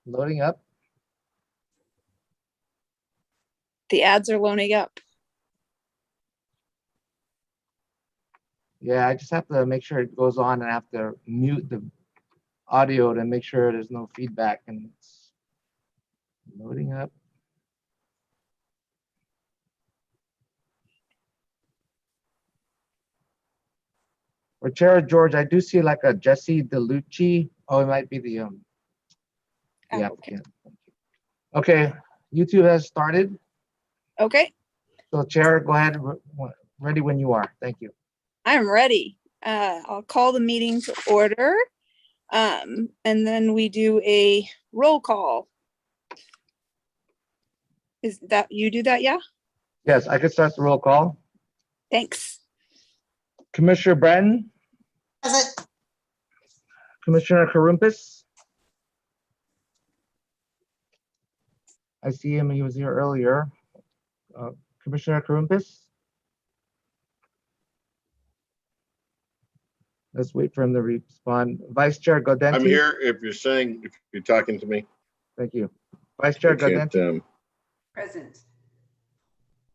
Loading up. The ads are loading up. Yeah, I just have to make sure it goes on, and I have to mute the audio to make sure there's no feedback, and it's loading up. Or Chair George, I do see like a Jesse DeLucci. Oh, it might be the applicant. Okay, YouTube has started. Okay, So Chair, go ahead. Ready when you are. Thank you. I'm ready. I'll call the meeting to order. And then we do a roll call. Is that you do that? Yeah. Yes, I could start the roll call. Thanks. Commissioner Bratton. Present. Commissioner Karumpis. I see him. He was here earlier. Commissioner Karumpis. Let's wait for him to respond. Vice Chair Gaudenti. I'm here if you're talking to me. Thank you. Vice Chair I can't, Gaudenti. Present.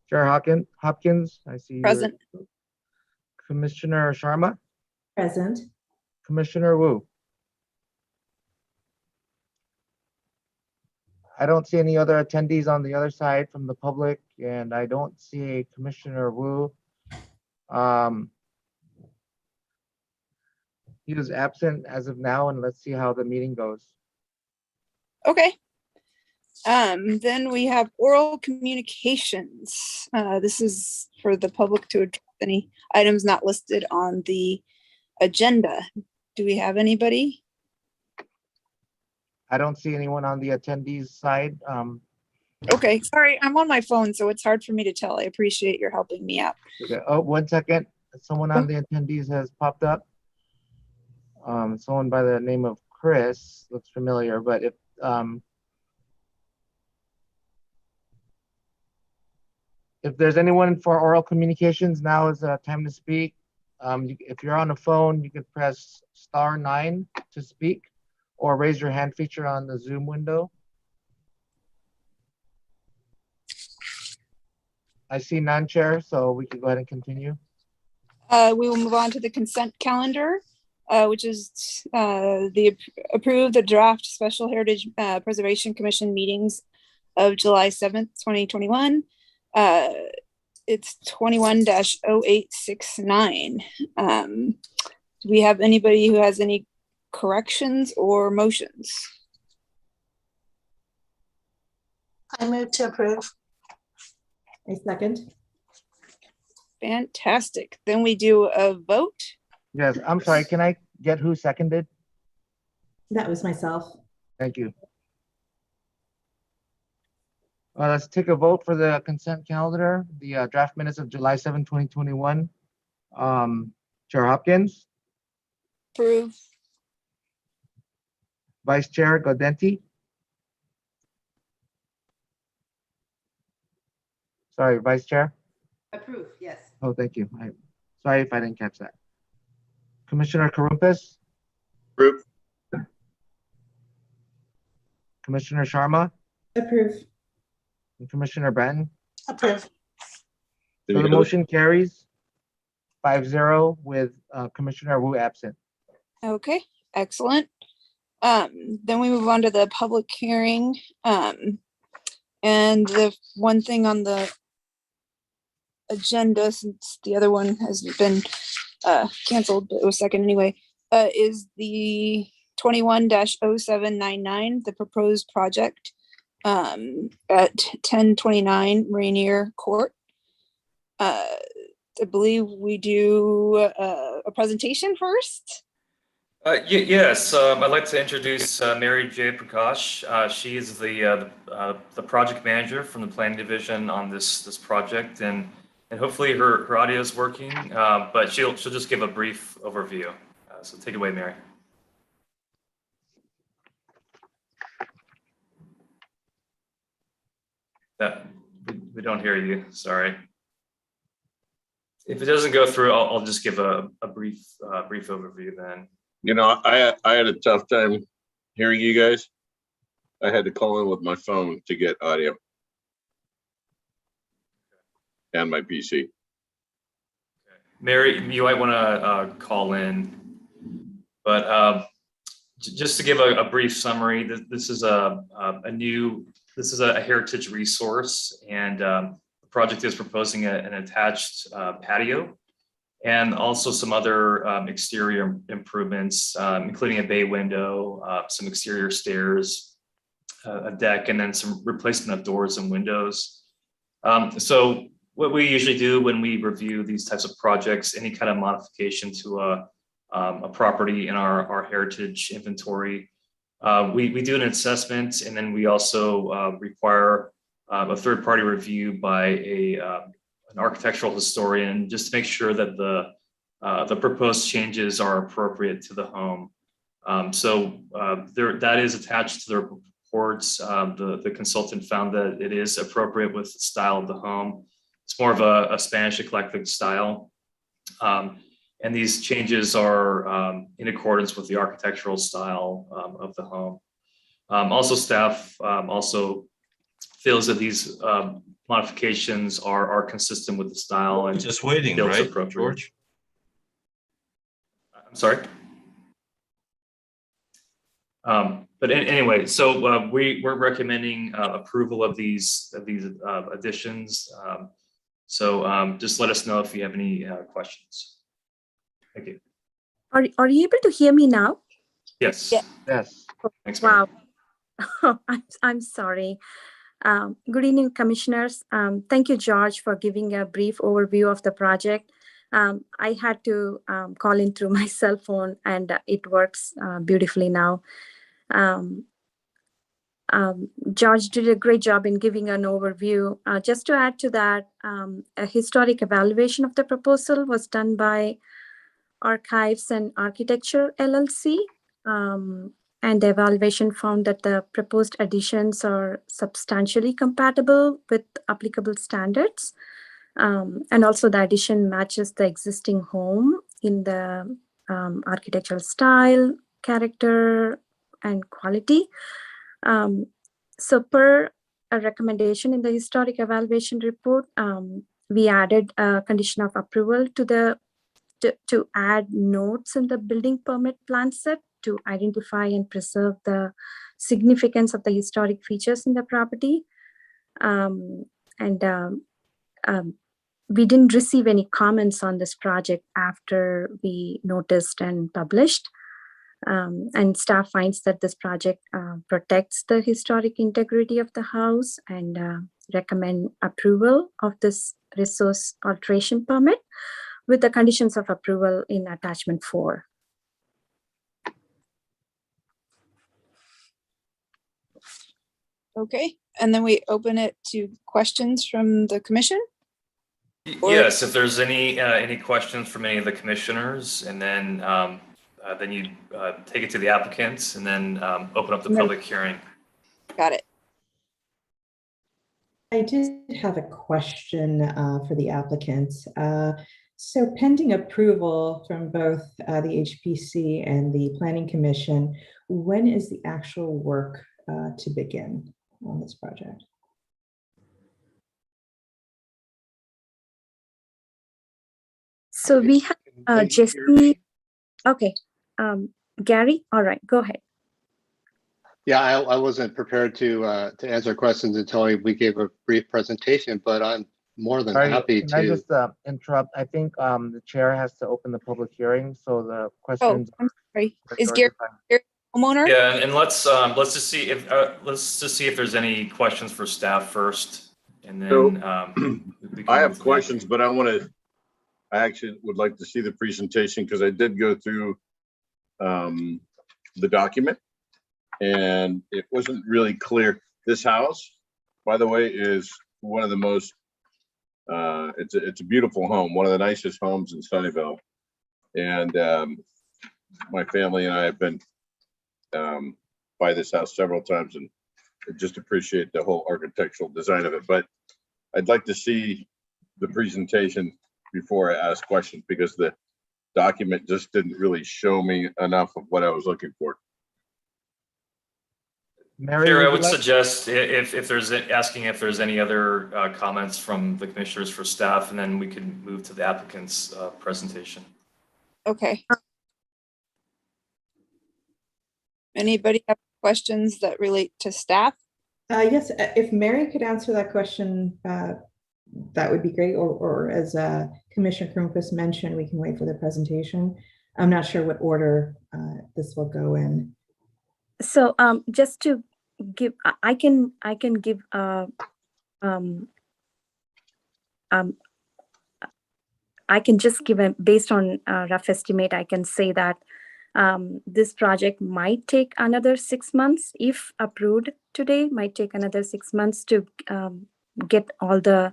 Chair Hopkins. I see you. Present. Commissioner Sharma. Present. Commissioner Wu. I don't see any other attendees on the other side from the public, and I don't see Commissioner Wu. He is absent as of now, and let's see how the meeting goes. Okay. Then we have oral communications. This is for the public to address any items not listed on the agenda. Do we have anybody? I don't see anyone on the attendees side. Okay, sorry, I'm on my phone, so it's hard for me to tell. I appreciate your helping me out. Okay. Oh, 1 second. Someone on the attendees has popped up. Someone by the name of Chris looks familiar, but if there's anyone for oral communications, now is the time to speak. If you're on a phone, you can press *9 to speak, or raise your hand feature on the Zoom window. I see none, Chair, so we can go ahead and continue. We will move on to the consent calendar, which is approve the draft Special Heritage Preservation Commission meetings of July 7th, 2021. It's 21-0869. Do we have anybody who has any corrections or motions? I move to approve. I second. Fantastic. Then we do a vote. Yes, I'm sorry. Can I get who seconded? That was myself. Thank you. Let's take a vote for the consent calendar, the draft minutes of July 7, 2021. Chair Hopkins, Approve. Vice Chair Gaudenti. Sorry, Vice Chair. Approve, yes. Oh, thank you. Sorry if I didn't catch that. Commissioner Karumpis, Group. Commissioner Sharma, Approve. and Commissioner Bratton. Approve. So the motion carries 5-0 with Commissioner Wu absent. Okay, excellent. Then we move on to the public hearing. And the one thing on the agenda, since the other one has been canceled, but it was second anyway, is the 21-0799, the proposed project at 1029 Rainier Court. I believe we do a presentation first. Yes, I'd like to introduce Mary J. Prakash. She is the project manager from the planning division on this project, and hopefully her audio is working, but she'll just give a brief overview. So take it away, Mary. We don't hear you. Sorry. If it doesn't go through, I'll just give a brief overview then. You know, I had a tough time hearing you guys. I had to call in with my phone to get audio. And my PC. Mary, you might want to call in, but just to give a brief summary, this is a heritage resource, and the project is proposing an attached patio and also some other exterior improvements, including a bay window, some exterior stairs, a deck, and then some replacement of doors and windows. So what we usually do when we review these types of projects, any kind of modification to a property in our heritage inventory, we do an assessment, and then we also require a third-party review by an architectural historian, just to make sure that the proposed changes are appropriate to the home. That is attached to the reports. The consultant found that it is appropriate with the style of the home. It's more of a Spanish eclectic style. And these changes are in accordance with the architectural style of the home. Also, staff also feels that these modifications are consistent with the style and Just waiting, feels right, appropriate. George? I'm sorry. Anyway, so we're recommending approval of these additions. Just let us know if you have any questions. Thank you. Are you able to hear me now? Yes. Yeah. Yes. Thanks, Mary. Wow. I'm sorry. Good evening, commissioners. Thank you, George, for giving a brief overview of the project. I had to call in through my cell phone, and it works beautifully now. George did a great job in giving an overview. Just to add to that, a historic evaluation of the proposal was done by Archives and Architecture LLC. And the evaluation found that the proposed additions are substantially compatible with applicable standards. And also the addition matches the existing home in the architectural style, character, and quality. So per a recommendation in the historic evaluation report, we added a condition of approval to add notes in the building permit plan set to identify and preserve the significance of the historic features in the property. We didn't receive any comments on this project after we noticed and published. And staff finds that this project protects the historic integrity of the house and recommend approval of this resource alteration permit with the conditions of approval in attachment 4. Okay, and then we open it to questions from the commission. Yes, if there's any questions from any of the commissioners, and then you take it to the applicants, and then open up the public hearing. Got it. I did have a question for the applicants. So pending approval from both the HPC and the Planning Commission, when is the actual work to begin on this project? So we have Jesse. Okay, Gary, all right, go ahead. Yeah, I wasn't prepared to answer questions until we gave a brief presentation, but I'm more than happy Can to. I just interrupt? I think the chair has to open the public hearing, so the questions. I'm sorry. are Is yours Gary homeowner? Yeah, and let's just see if there's any questions for staff first, and then we can I move have to the questions, but I actually would like to see the presentation because I did go through the document and it wasn't really clear. This house, by the way, is one of the most, it's a beautiful home, one of the nicest homes in Sunnyvale. And my family and I have been by this house several times and just appreciate the whole architectural design of it. But I'd like to see the presentation before I ask questions because the document just didn't really show me enough of what I was looking for. Mary, Chair, I you would like- suggest if there's, asking if there's any other comments from the commissioners for staff, and then we can move to the applicant's presentation. Okay. Anybody have questions that relate to staff? Yes, if Mary could answer that question, that would be great. Or as Commissioner Cronquist mentioned, we can wait for the presentation. I'm not sure what order this will go in. So just to give, I can give I can just give a, based on a rough estimate, I can say that this project might take another 6 months, if approved today, might take another 6 months to get all the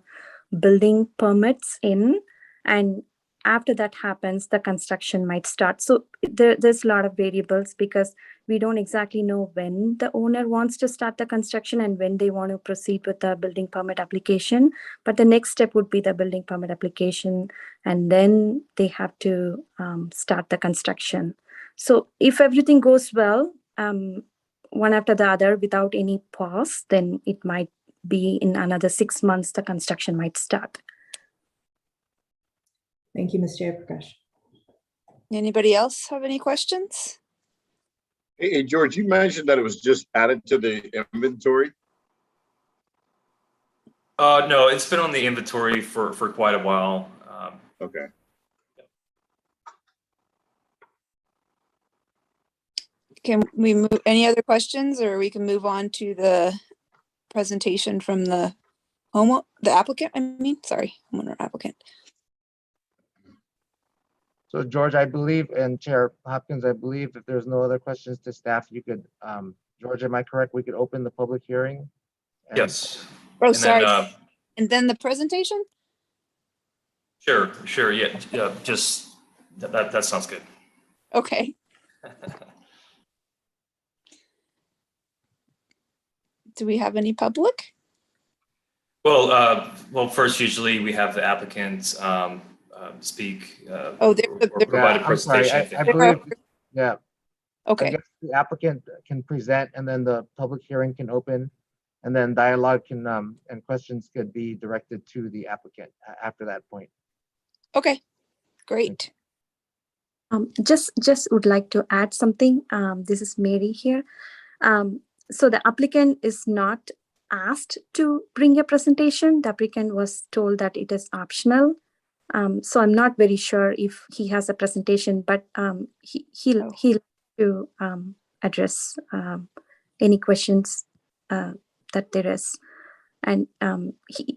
building permits in. And after that happens, the construction might start. So there's a lot of variables because we don't exactly know when the owner wants to start the construction and when they want to proceed with the building permit application. But the next step would be the building permit application, and then they have to start the construction. So if everything goes well, one after the other without any pause, then it might be in another 6 months, the construction might start. Thank you, Ms. Jayaprakash. Anybody else have any questions? Hey, George, you mentioned that it was just added to the inventory. No, it's been on the inventory for quite a while. Okay. Can we move, any other questions, or we can move on to the presentation from the applicant, homeowner applicant. So George, I believe, and Chair Hopkins, I believe if there's no other questions to staff, you could, George, am I correct? We could open the public hearing? And- Yes. Oh, And sorry. then, And then the presentation? Sure, yeah, just, that sounds good. Okay. Do we have any public? Well, first, usually we have the applicants speak Oh, or they're- provide a I'm sorry, presentation. I believe, yeah. I Okay, guess the applicant can present and then the public hearing can open. And then dialogue can, and questions could be directed to the applicant after that point. okay, great. Just would like to add something. This is Mary here. So the applicant is not asked to bring a presentation. The applicant was told that it is optional. So I'm not very sure if he has a presentation, but he'll to address any questions that there is. And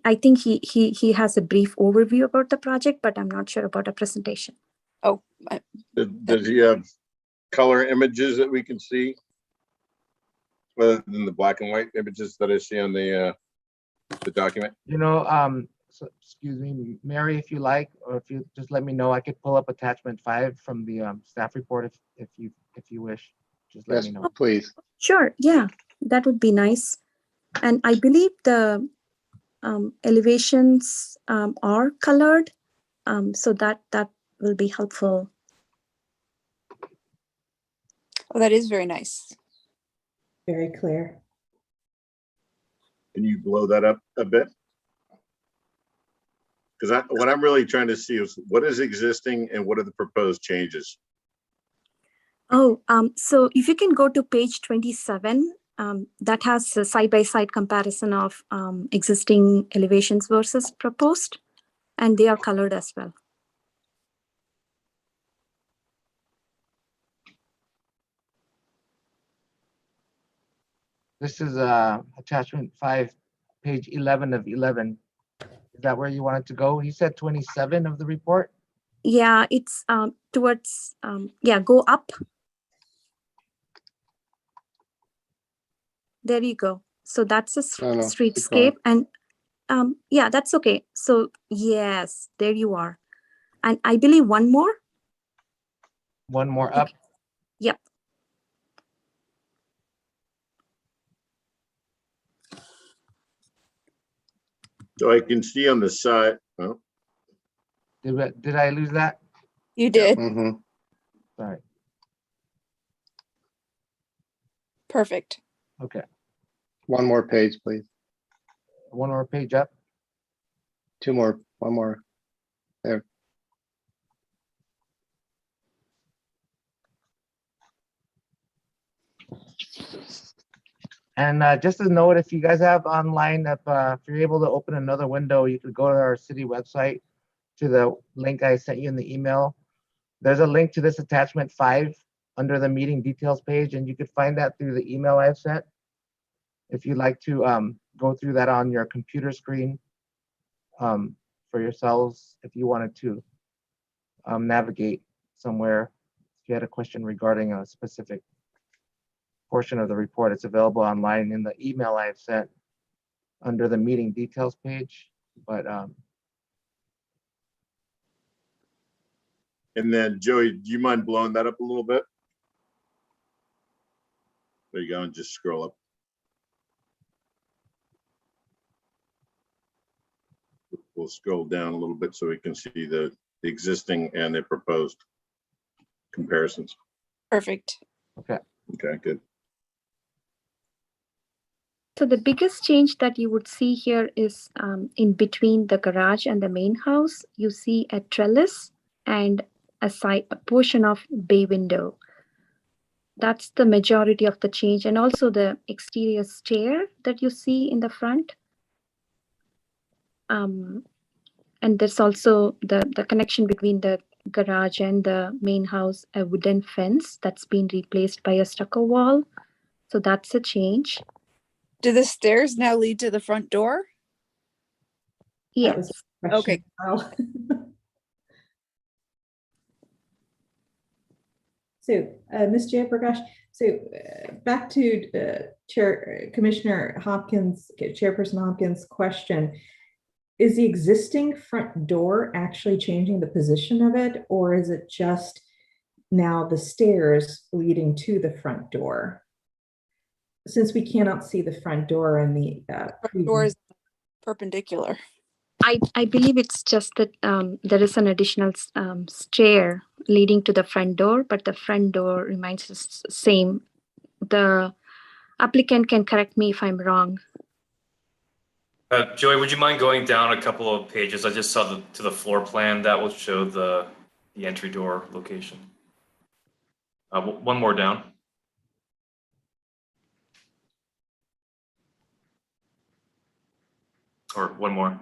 I think he has a brief overview about the project, but I'm not sure about a presentation. Oh, Does he have color images that we can see? Other than the black and white images that I see on the document? You know, so, excuse me, Mary, if you like, or if you just let me know, I could pull up attachment 5 from the staff report if you wish. Just let Yes, me know. please. Sure, yeah, that would be nice. And I believe the elevations are colored, so that will be helpful. oh, that is very nice. Very clear. Can you blow that up a bit? Because what I'm really trying to see is what is existing and what are the proposed changes? Oh, so if you can go to page 27, that has a side-by-side comparison of existing elevations versus proposed, and they are colored as well. This is attachment 5, page 11 of 11. Is that where you wanted to go? He said 27 of the report. Yeah, it's towards, yeah, go up. There you go. So that's a No, no, streetscape, and yeah, that's okay. So yes, there you are. And I believe one more. One more up. Yep. So I can see on the side, oh, Did I lose that? You did. Mm-hmm. Sorry. Perfect. Okay. one more page, please. One more page up. Two more, one more. There. And just a note, if you guys have online, if you're able to open another window, you could go to our city website to the link I sent you in the email. There's a link to this attachment 5 under the meeting details page, and you could find that through the email I've sent. If you'd like to go through that on your computer screen for yourselves, if you wanted to navigate somewhere, if you had a question regarding a specific portion of the report, it's available online in the email I've sent under the meeting details page. But And then Joey, do you mind blowing that up a little bit? There you go, and just scroll up. We'll scroll down a little bit so we can see the existing and the proposed comparisons. Perfect. okay. Okay, good. So the biggest change that you would see here is in between the garage and the main house, you see a trellis and a portion of bay window. That's the majority of the change, and also the exterior stair that you see in the front. And there's also the connection between the garage and the main house, a wooden fence that's been replaced by a stucco wall. So that's a change. Do the stairs now lead to the front door? That was Yes. a question. Okay. Al. So, Ms. Jayaprakash, so back to Commissioner Hopkins, Chairperson Hopkins' question. Is the existing front door actually changing the position of it, or is it just now the stairs leading to the front door? Since we cannot see the front door in the Front door is perpendicular. I believe it's just that there is an additional stair leading to the front door, but the front door remains the same. The applicant can correct me if I'm wrong. Joey, would you mind going down a couple of pages? I just saw to the floor plan that will show the entry door location. One more down. Or one more.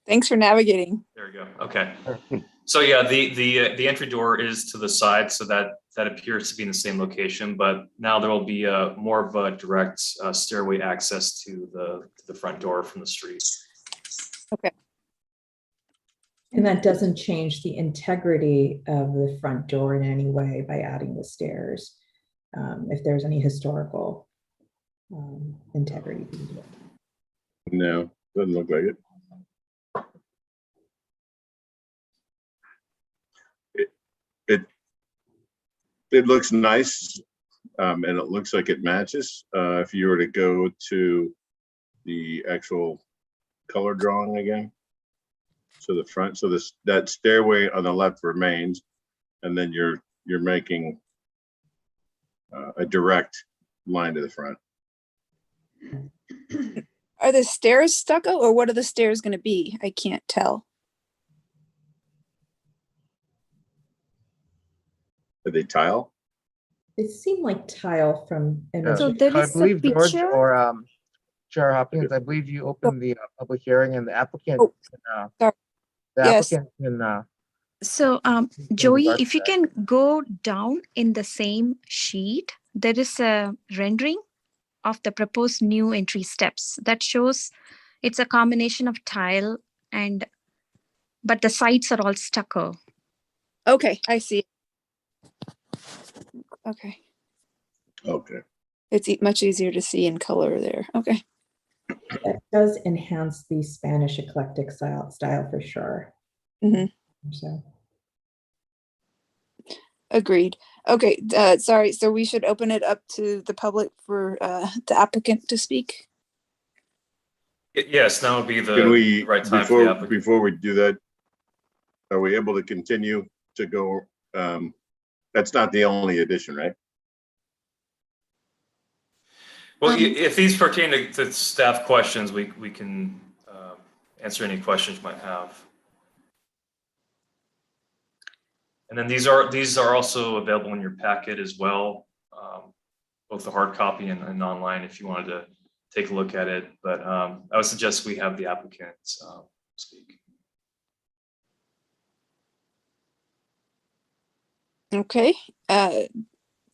Thanks for navigating. There we go. Okay. Sure. So yeah, the entry door is to the side, so that appears to be in the same location. But now there will be more of a direct stairway access to the front door from the street. Okay. And that doesn't change the integrity of the front door in any way by adding the stairs, if there's any historical integrity. No, doesn't look like it. It looks nice, and it looks like it matches. If you were to go to the actual color drawing again, so the front, so that stairway on the left remains, and then you're making a direct line to the front. Are the stairs stucco, or what are the stairs going to be? I can't tell. Are they tile? They seem like tile from images. So there I is a believe George picture. or Chair Hopkins, I believe you opened the public hearing, and the applicant. Oh, The Yes. applicant can. So in Joey, regards if to you that. can go down in the same sheet, there is a rendering of the proposed new entry steps that shows it's a combination of tile but the sides are all stucco. Okay, I see. Okay. Okay. It's much easier to see in color there. Okay. That does enhance the Spanish eclectic style for sure. Mhm. So Agreed. Okay, sorry. So we should open it up to the public for the applicant to speak. Yes, now would be the Can we, right time for the applicant. before we do that, are we able to continue to go? That's not the only addition, right? Well, if these pertain to staff questions, we can answer any questions you might have. And then these are also available in your packet as well, both the hard copy and online if you wanted to take a look at it. But I would suggest we have the applicants speak. Okay,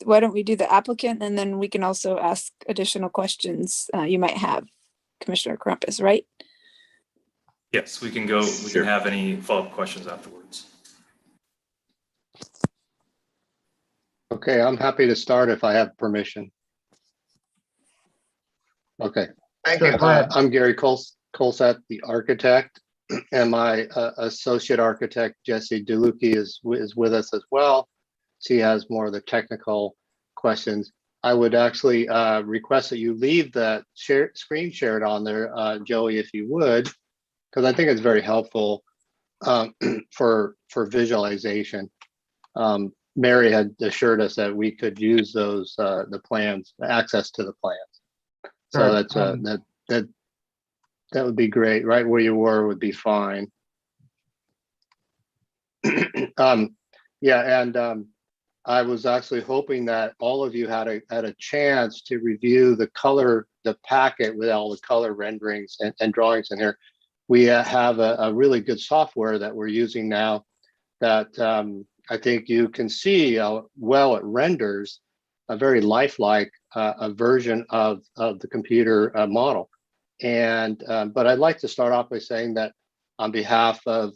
why don't we do the applicant, and then we can also ask additional questions you might have, Commissioner Crumpus, right? Yes, we can go. We can have any follow-up questions afterwards. Okay, I'm happy to start if I have permission. Okay. Thank you. Go ahead. I'm Gary Colsett, the architect, and my associate architect, Jesse DeLucchi, is with us as well. She has more of the technical questions. I would actually request that you leave that screen shared on there, Joey, if you would, because I think it's very helpful for visualization. Mary had assured us that we could use those the plans, access to the plans. So that's that would be great. Right where you were would be fine. Yeah, and I was actually hoping that all of you had a chance to review the packet with all the color renderings and drawings in here. We have a really good software that we're using now that I think you can see how well it renders a very lifelike a version of the computer model. And but I'd like to start off by saying that on behalf of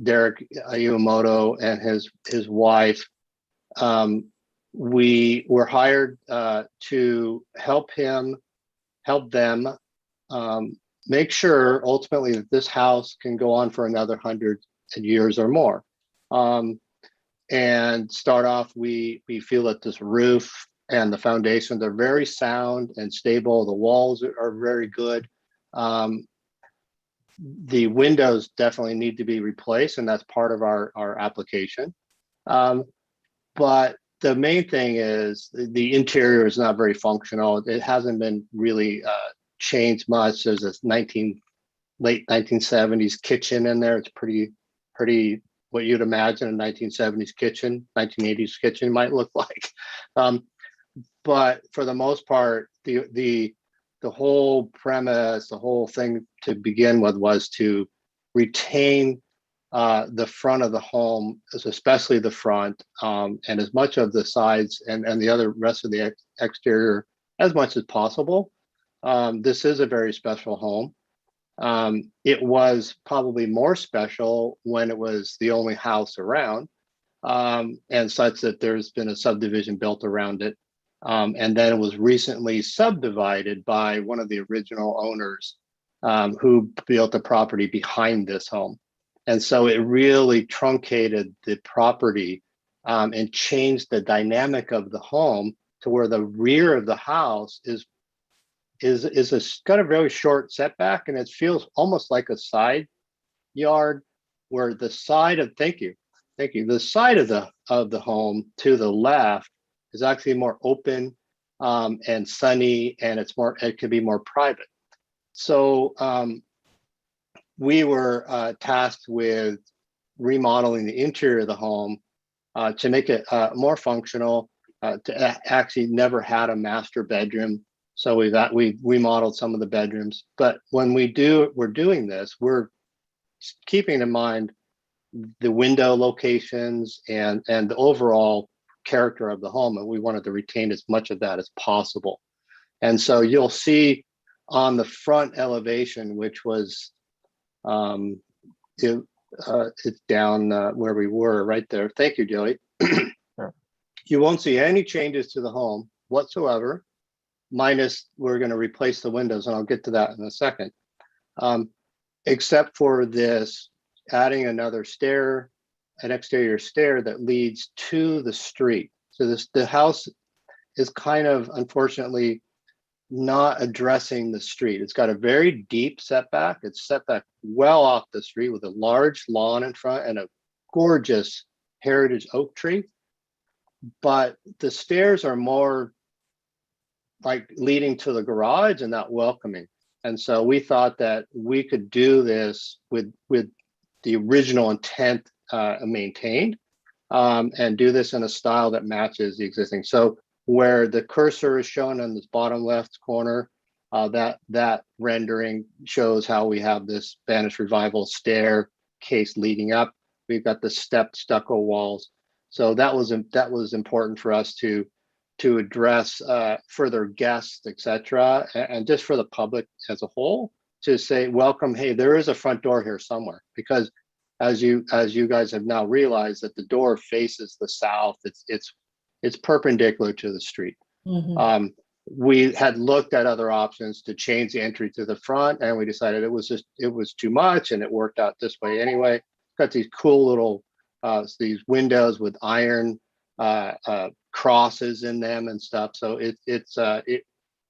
Derek Iwamoto and his wife, we were hired to help them make sure ultimately that this house can go on for another 100 years or more. And start off, we feel that this roof and the foundations are very sound and stable. The walls are very good. The windows definitely need to be replaced, and that's part of our application. But the main thing is the interior is not very functional. It hasn't been really changed much. There's this late 1970s kitchen in there. It's pretty what you'd imagine a 1970s kitchen, 1980s kitchen might look like. But for the most part, the whole premise, the whole thing to begin with was to retain the front of the home, especially the front, and as much of the sides and the other rest of the exterior as much as possible. This is a very special home. It was probably more special when it was the only house around, and such that there's been a subdivision built around it. And then it was recently subdivided by one of the original owners who built the property behind this home. And so it really truncated the property and changed the dynamic of the home to where the rear of the house got a very short setback, and it feels almost like a side yard, where the side of the side of the home to the left is actually more open and sunny, and it could be more private. So we were tasked with remodeling the interior of the home to make it more functional. To actually never had a master bedroom. So we remodeled some of the bedrooms, but when we're doing this, we're keeping in mind the window locations and the overall character of the home, and we wanted to retain as much of that as possible. And so you'll see on the front elevation, which was it's down where we were right there. Thank you, Joey. Sure. You won't see any changes to the home whatsoever. Minus, we're going to replace the windows, and I'll get to that in a second. Except for this, adding another stair, an exterior stair that leads to the street. So the house is kind of, unfortunately, not addressing the street. It's got a very deep setback. It's set back well off the street with a large lawn in front and a gorgeous heritage oak tree. But the stairs are more like leading to the garage and not welcoming. And so we thought that we could do this with the original intent maintained, and do this in a style that matches the existing. So where the cursor is shown in this bottom left corner, that rendering shows how we have this Spanish Revival staircase leading up. We've got the stepped stucco walls. So that was important for us to address further guests, etc., and just for the public as a whole to say, welcome, hey, there is a front door here somewhere, because as you guys have now realized that the door faces the south. It's perpendicular to the street. Mhm. We had looked at other options to change the entry to the front, and we decided it was too much, and it worked out this way anyway. Got these cool little these windows with iron crosses in them and stuff. So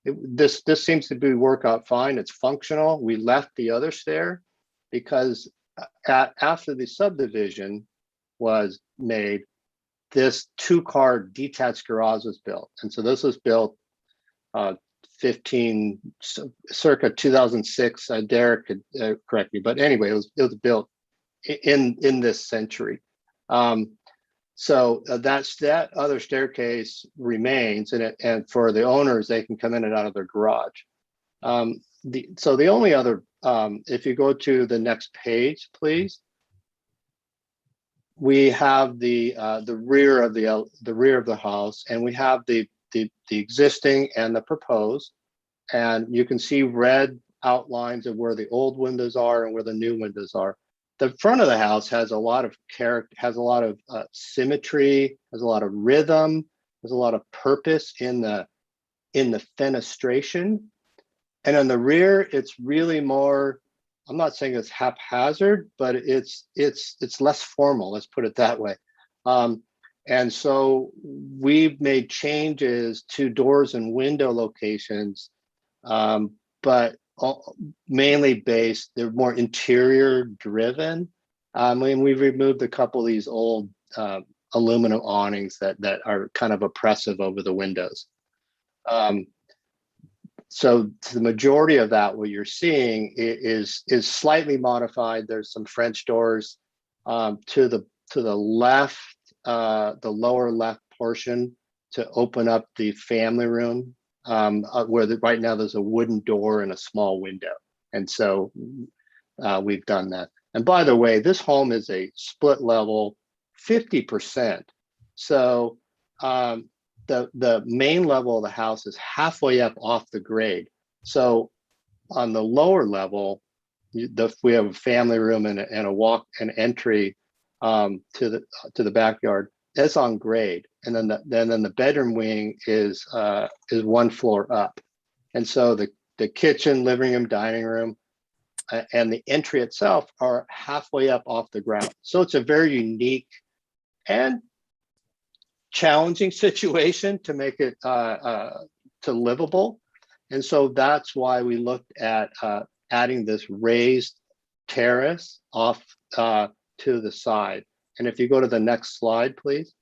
this seems to be work out fine. It's functional. We left the other stair because after the subdivision was made, this 2-car detached garage was built. And so this was built circa 2006. Derek could correct me, but anyway, it was built in this century. So that other staircase remains, and for the owners, they can come in and out of their garage. So the only other, if you go to the next page, please, we have the rear of the house, and we have the existing and the proposed, and you can see red outlines of where the old windows are and where the new windows are. The front of the house has a lot of character, has a lot of symmetry, has a lot of rhythm, has a lot of purpose in the fenestration. And on the rear, it's really more, I'm not saying it's haphazard, but it's less formal, let's put it that way. And so we've made changes to doors and window locations, but mainly based, they're more interior driven. And we've removed a couple of these old aluminum awnings that are kind of oppressive over the windows. So the majority of that, what you're seeing is slightly modified. There's some French doors to the left, the lower left portion, to open up the family room, where right now there's a wooden door and a small window. And so we've done that. And by the way, this home is a split level 50%. So the main level of the house is halfway up off the grade. So on the lower level, we have a family room and an entry to the backyard. That's on grade, and then the bedroom wing is 1 floor up, and so the kitchen, living room, dining room, and the entry itself are halfway up off the ground. So it's a very unique and challenging situation to make it to livable, and so that's why we looked at adding this raised terrace off to the side. And if you go to the next slide, please.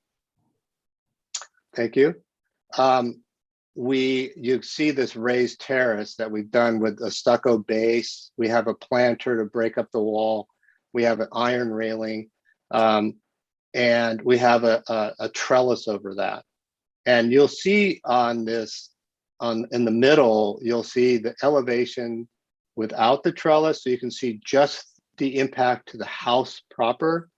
Thank you. You see this raised terrace that we've done with a stucco base. We have a planter to break up the wall. We have an iron railing, and we have a trellis over that. And you'll see in the middle, you'll see the elevation without the trellis, so you can see just the impact to the house proper.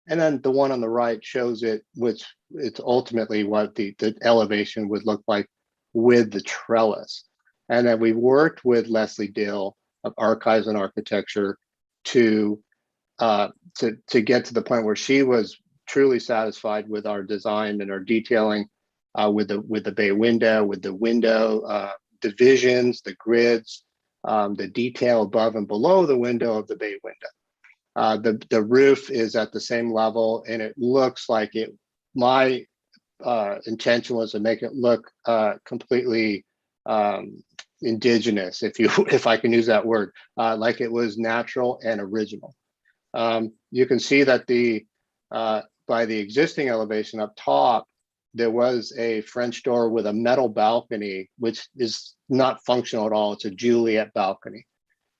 And then the one on the right shows it, which it's ultimately what the elevation would look like with the trellis. And then we worked with Leslie Dill of Archives and Architecture to get to the point where she was truly satisfied with our design and our detailing, with the bay window, with the window divisions, the grids, the detail above and below the window of the bay window. The roof is at the same level, and it looks like it. My intention was to make it look completely indigenous, if I can use that word, like it was natural and original. You can see that by the existing elevation up top, there was a French door with a metal balcony, which is not functional at all. It's a Juliet balcony.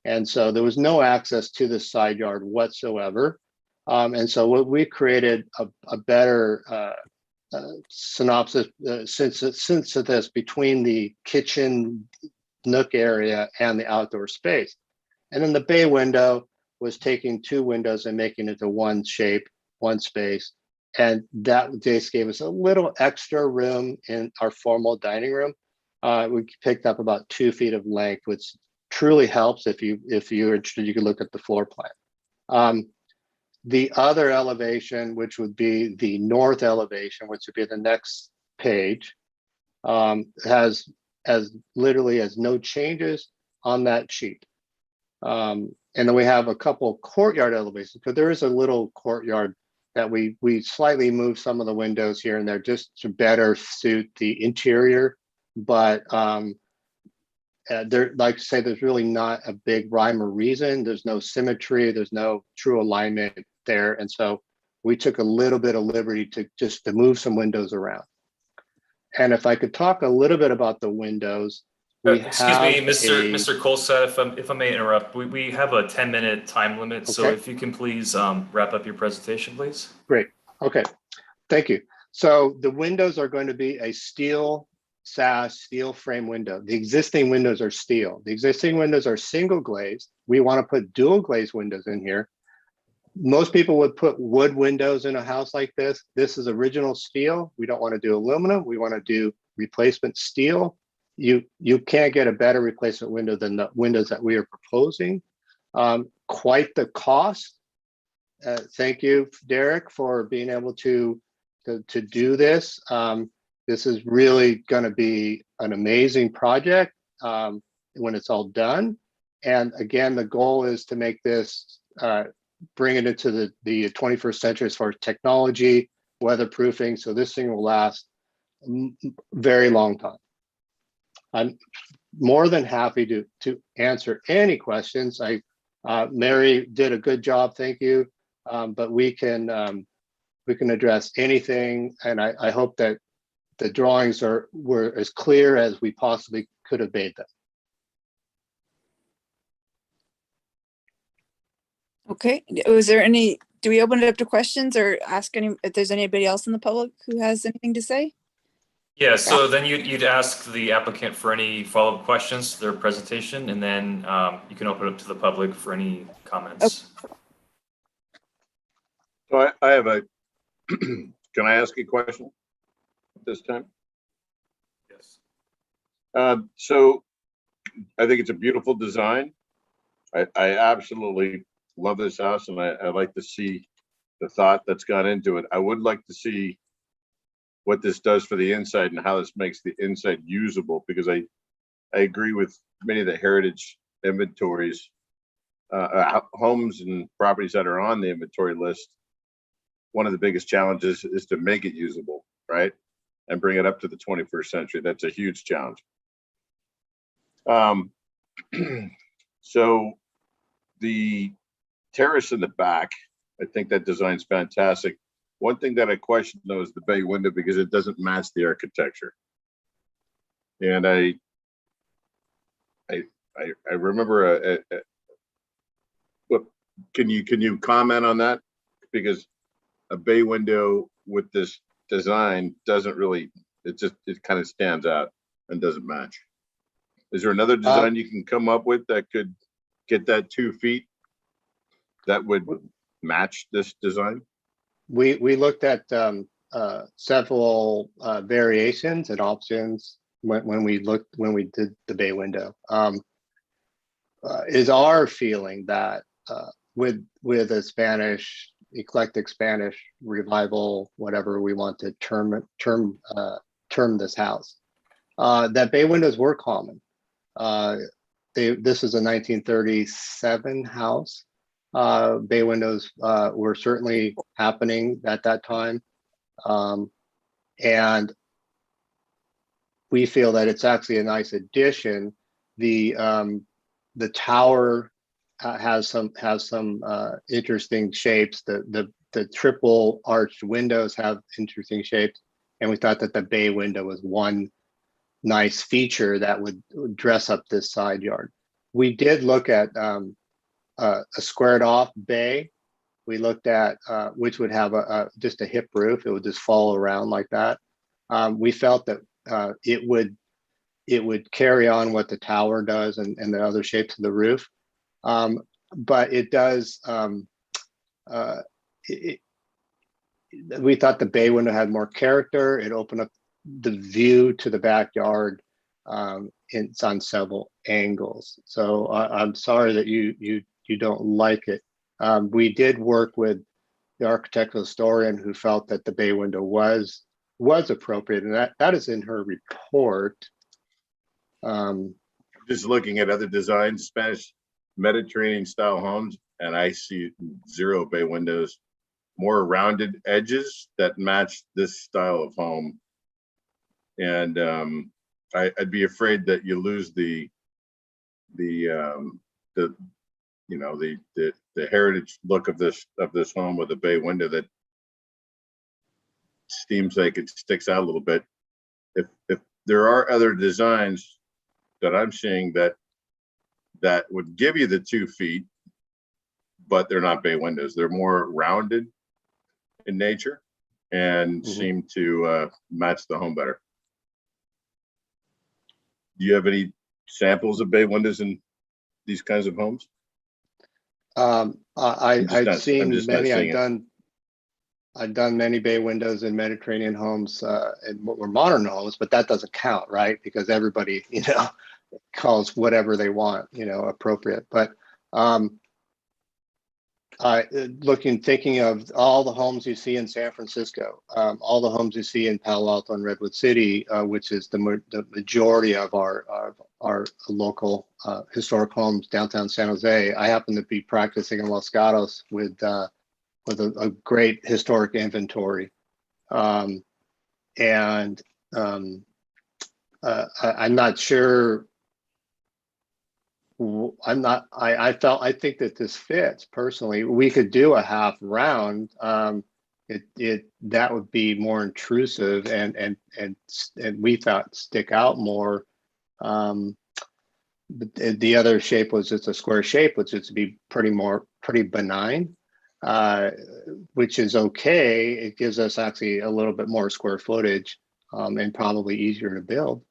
And so there was no access to the side yard whatsoever. And so what we created a better synopsis, synthesis between the kitchen nook area and the outdoor space. And then the bay window was taking two windows and making it to one shape, one space. And that just gave us a little extra room in our formal dining room. We picked up about 2 feet of length, which truly helps. If you're interested, you can look at the floor plan. The other elevation, which would be the north elevation, which would be the next page, has no changes on that sheet. And then we have a couple courtyard elevations, but there is a little courtyard that we slightly moved some of the windows here and there just to better suit the interior. But there, like I say, there's really not a big rhyme or reason. There's no symmetry. There's no true alignment there. And so we took a little bit of liberty to move some windows around. And if I could talk a little bit about the windows, excuse me, Mr. Colsett, if I may interrupt, we have a 10-minute time limit. Okay. So if you can please wrap up your presentation, please. Great. Okay. Thank you. So the windows are going to be a steel sash, steel frame window. The existing windows are steel. The existing windows are single glazed. We want to put dual glazed windows in here. Most people would put wood windows in a house like this. This is original steel. We don't want to do aluminum. We want to do replacement steel. You can't get a better replacement window than the windows that we are proposing. Quite the cost. Thank you, Derek, for being able to do this. This is really going to be an amazing project when it's all done. And again, the goal is to make this, bring it into the 21st century as far as technology, weatherproofing. So this thing will last a very long time. I'm more than happy to answer any questions. Mary did a good job, thank you. But we can address anything, and I hope that the drawings were as clear as we possibly could have made them. Okay. Do we open it up to questions or ask if there's anybody else in the public who has anything to say? Yeah, so then you'd ask the applicant for any follow-up questions to their presentation, and then you can open it up to the public for any comments. Okay. So I have can I ask a question at this time? Yes. So I think it's a beautiful design. I absolutely love this house, and I like to see the thought that's gone into it. I would like to see what this does for the inside and how this makes the inside usable, because I agree with many of the heritage inventories, homes and properties that are on the inventory list. One of the biggest challenges is to make it usable, right? And bring it up to the 21st century. That's a huge challenge. So the terrace in the back, I think that design's fantastic. One thing that I question though is the bay window, because it doesn't match the architecture. And I remember can you comment on that? Because a bay window with this design doesn't really, it kind of stands out and doesn't match. Is there another design you can come up with that could get that 2 feet that would match this design? We looked at several variations and options when we did the bay window. Is our feeling that with a eclectic Spanish revival, whatever we want to term this house, that bay windows were common. This is a 1937 house. Bay windows were certainly happening at that time. And we feel that it's actually a nice addition. The tower has some interesting shapes. The triple arched windows have interesting shapes. And we thought that the bay window was one nice feature that would dress up this side yard. We did look at a squared off bay. We looked at which would have just a hip roof. It would just fall around like that. We felt that it would carry on what the tower does and the other shapes of the roof. But it does, we thought the bay window had more character. It opened up the view to the backyard. It's on several angles. So I'm sorry that you don't like it. We did work with the architectural historian who felt that the bay window was appropriate, and that is in her report. Just looking at other designs, Spanish Mediterranean style homes, and I see 0 bay windows, more rounded edges that match this style of home. And I'd be afraid that you lose the heritage look of this home with a bay window that seems like it sticks out a little bit. If there are other designs that I'm seeing that would give you the 2 feet, but they're not bay windows. They're more rounded in nature and seem to match the home better. Do you have any samples of bay windows in these kinds of homes? I've seen many. I've done many bay windows in Mediterranean homes and what were modern homes, but that doesn't count, right? Because everybody, calls whatever they want, appropriate. But thinking of all the homes you see in San Francisco, all the homes you see in Palo Alto and Redwood City, which is the majority of our local historic homes downtown San Jose. I happen to be practicing in Los Gatos with a great historic inventory, and I'm not sure. I think that this fits personally. We could do a half round. That would be more intrusive and we thought stick out more. But the other shape was just a square shape, which is to be pretty benign, which is okay. It gives us actually a little bit more square footage and probably easier to build.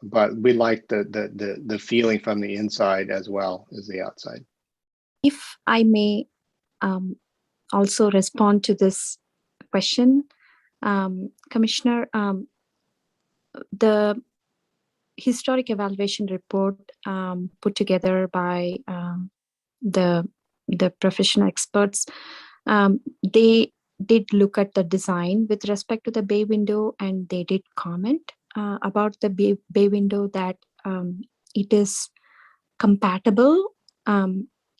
But we like the feeling from the inside as well as the outside. If I may also respond to this question, Commissioner, the historic evaluation report put together by the professional experts, they did look at the design with respect to the bay window, and they did comment about the bay window that it is compatible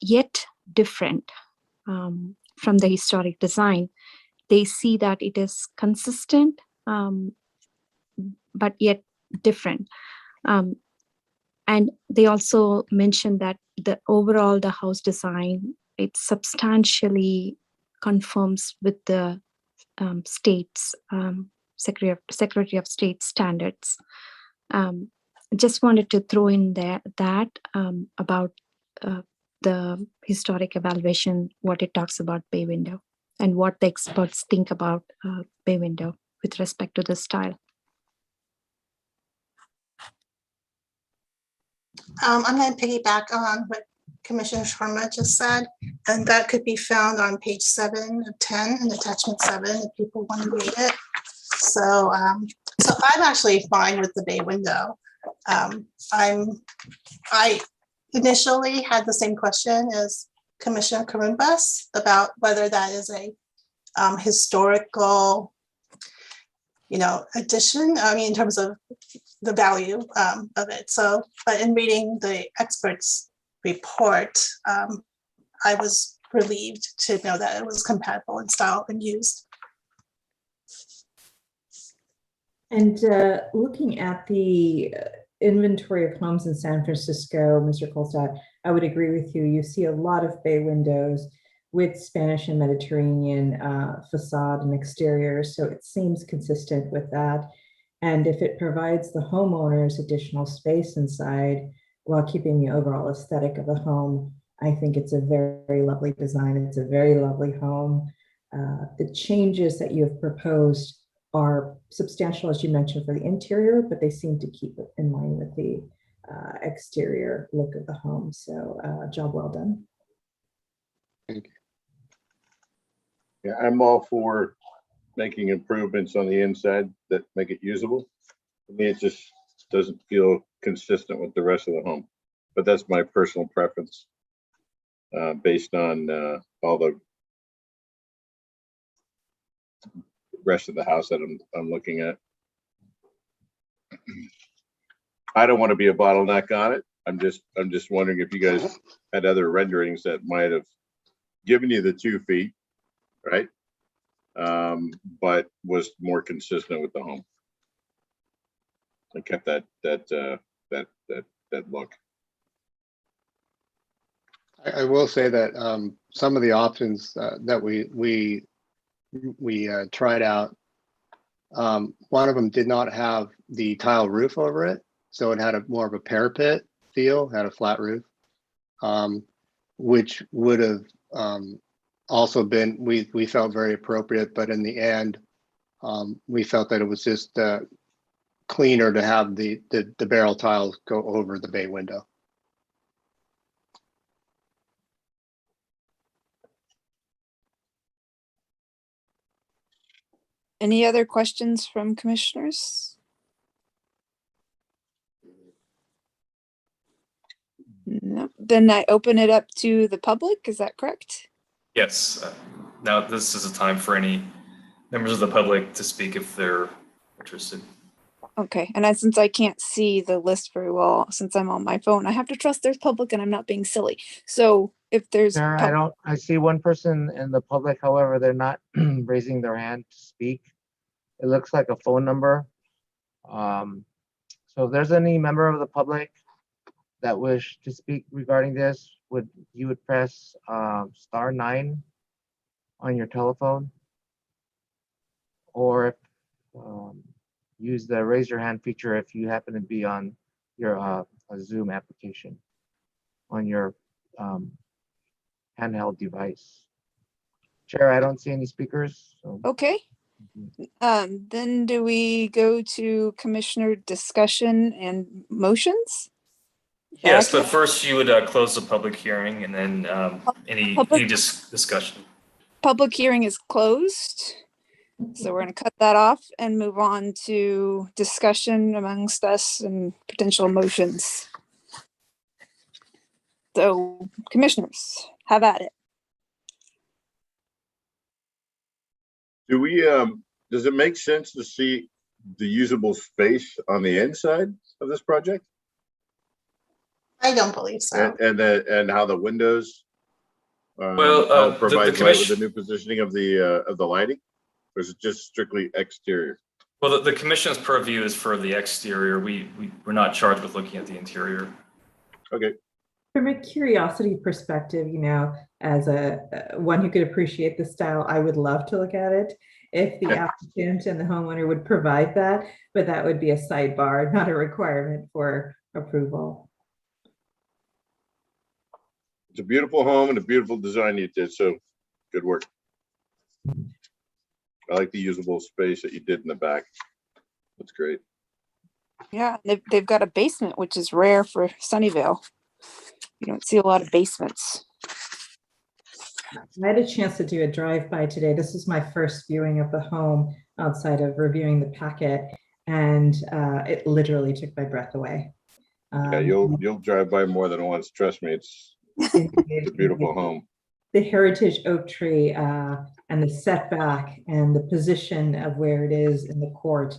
yet different from the historic design. They see that it is consistent but yet different. And they also mentioned that the house design, it substantially conforms with the state's Secretary of State standards. Just wanted to throw in there that about the historic evaluation, what it talks about bay window and what the experts think about bay window with respect to the style. I'm going to piggyback on what Commissioner Sharma just said, and that could be found on page 7 of 10 in attachment 7 if people want to read it. So I'm actually fine with the bay window. I initially had the same question as Commissioner Karumbas about whether that is a historical, addition. I mean, in terms of the value of it. So, but in reading the experts' report, I was relieved to know that it was compatible in style and used. And looking at the inventory of homes in San Francisco, Mr. Kolstad, I would agree with you. You see a lot of bay windows. with Spanish and Mediterranean facade and exterior. So it seems consistent with that. And if it provides the homeowners additional space inside while keeping the overall aesthetic of the home, I think it's a very, very lovely design. It's a very lovely home. The changes that you have proposed are substantial, as you mentioned, for the interior, but they seem to keep it in line with the exterior look of the home. So job well done. Thank you. Yeah, I'm all for making improvements on the inside that make it usable. I mean, it just doesn't feel consistent with the rest of the home, but that's my personal preference based on all the rest of the house that I'm looking at. I don't want to be a bottleneck on it. I'm just wondering if you guys had other renderings that might have given you the 2 feet, right? But was more consistent with the home. I kept that look. I will say that some of the options that we tried out, one of them did not have the tile roof over it, so it had a more of a parapet feel, had a flat roof, which would have also been, we felt very appropriate, but in the end, we felt that it was just cleaner to have the barrel tiles go over the bay window. Any other questions from commissioners? No, then I open it up to the public. Is that correct? Yes. Now this is a time for any members of the public to speak if they're interested. Okay, and since I can't see the list very well, since I'm on my phone, I have to trust there's public and I'm not being silly. So if there's Sarah, I see one person in the public, however, they're not raising their hand to speak. It looks like a phone number. So if there's any member of the public that wish to speak regarding this, you would press *9 on your telephone, or use the raise your hand feature if you happen to be on your a Zoom application on your handheld device. Chair, I don't see any speakers. So. okay. Then do we go to commissioner discussion and motions? Yes, but first you would close the public hearing and then any discussion. Public hearing is closed. So we're going to cut that off and move on to discussion amongst us and potential motions. So commissioners, have at it. Do we, does it make sense to see the usable space on the inside of this project? I don't believe so. And how the windows provides light with the new positioning of the lighting? Or is it just strictly exterior? Well, the commission's purview is for the exterior. We're not charged with looking at the interior. Okay. From a curiosity perspective, you know, as one who could appreciate the style, I would love to look at it if the applicant and the homeowner would provide that, but that would be a sidebar, not a requirement for approval. It's a beautiful home and a beautiful design you did, so good work. I like the usable space that you did in the back. That's great. Yeah, they've got a basement, which is rare for Sunnyvale. You don't see a lot of basements. I had a chance to do a drive-by today. This is my first viewing of the home outside of reviewing the packet, and it literally took my breath away. Yeah, you'll drive by more than once. Trust me, it's a beautiful home. The heritage oak tree and the setback and the position of where it is in the court,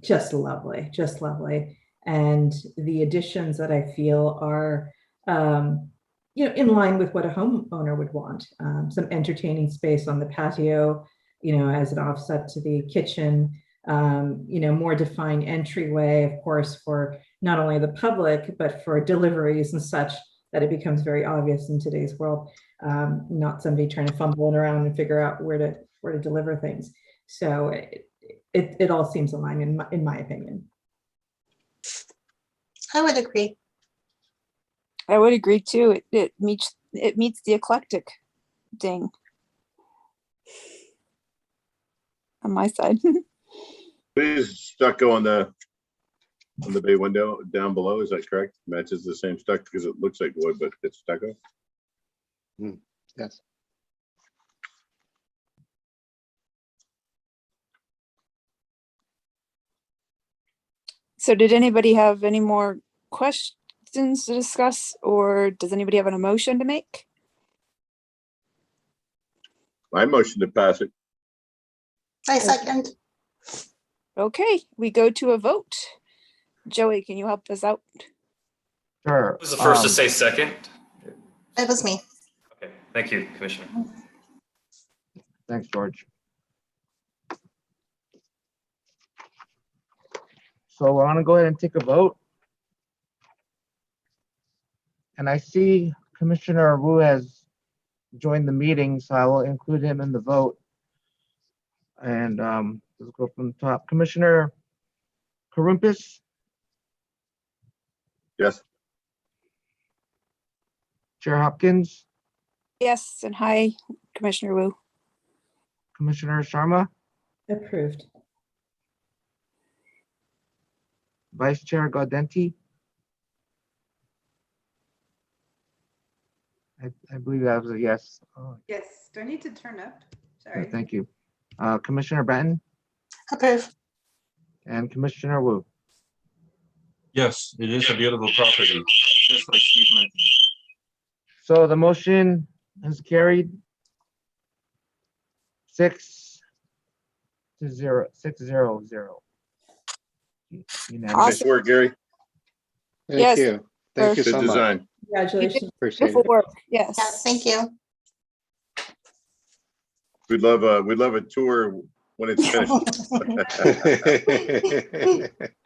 just lovely, just lovely. And the additions that I feel are, you know, in line with what a homeowner would want. Some entertaining space on the patio, you know, as an offset to the kitchen, you know, more defined entryway, of course, for not only the public, but for deliveries and such that it becomes very obvious in today's world, not somebody trying to fumble around and figure out where to deliver things. So it all seems aligned in my opinion. I would agree. I would agree too. It meets the eclectic ding on my side. Please stucco on the bay window down below. Is that correct? Matches the same stucco because it looks like wood, but it's stucco. Yes. So did anybody have any more questions to discuss, or does anybody have an emotion to make? I motion to pass it. I second. Okay, we go to a vote. Joey, can you help us out? Sure. Who was the first to say second? It was me. Okay, thank you, Commissioner. Thanks, George. So we're gonna go ahead and take a vote. And I see Commissioner Wu has joined the meeting, so I will include him in the vote. And let's go from the top. Commissioner Karumpis, Yes. Chair Hopkins, Yes, and hi, Commissioner Wu. Commissioner Sharma, Approved. Vice Chair Gaudenti. I believe that was a yes. Oh, Yes, do I need to turn up? yeah, Sorry. thank you. Commissioner Bratton Approve. and Commissioner Wu. Yes, it is a beautiful property, just like Steve mentioned. So the motion is carried 6-0. Unanimous. Nice work, Gary. Thank Yes, you. Thank you Good so much. design. Congratulations. Appreciate beautiful it. work. Yes. Yeah, thank you. We'd love a tour when it's finished. I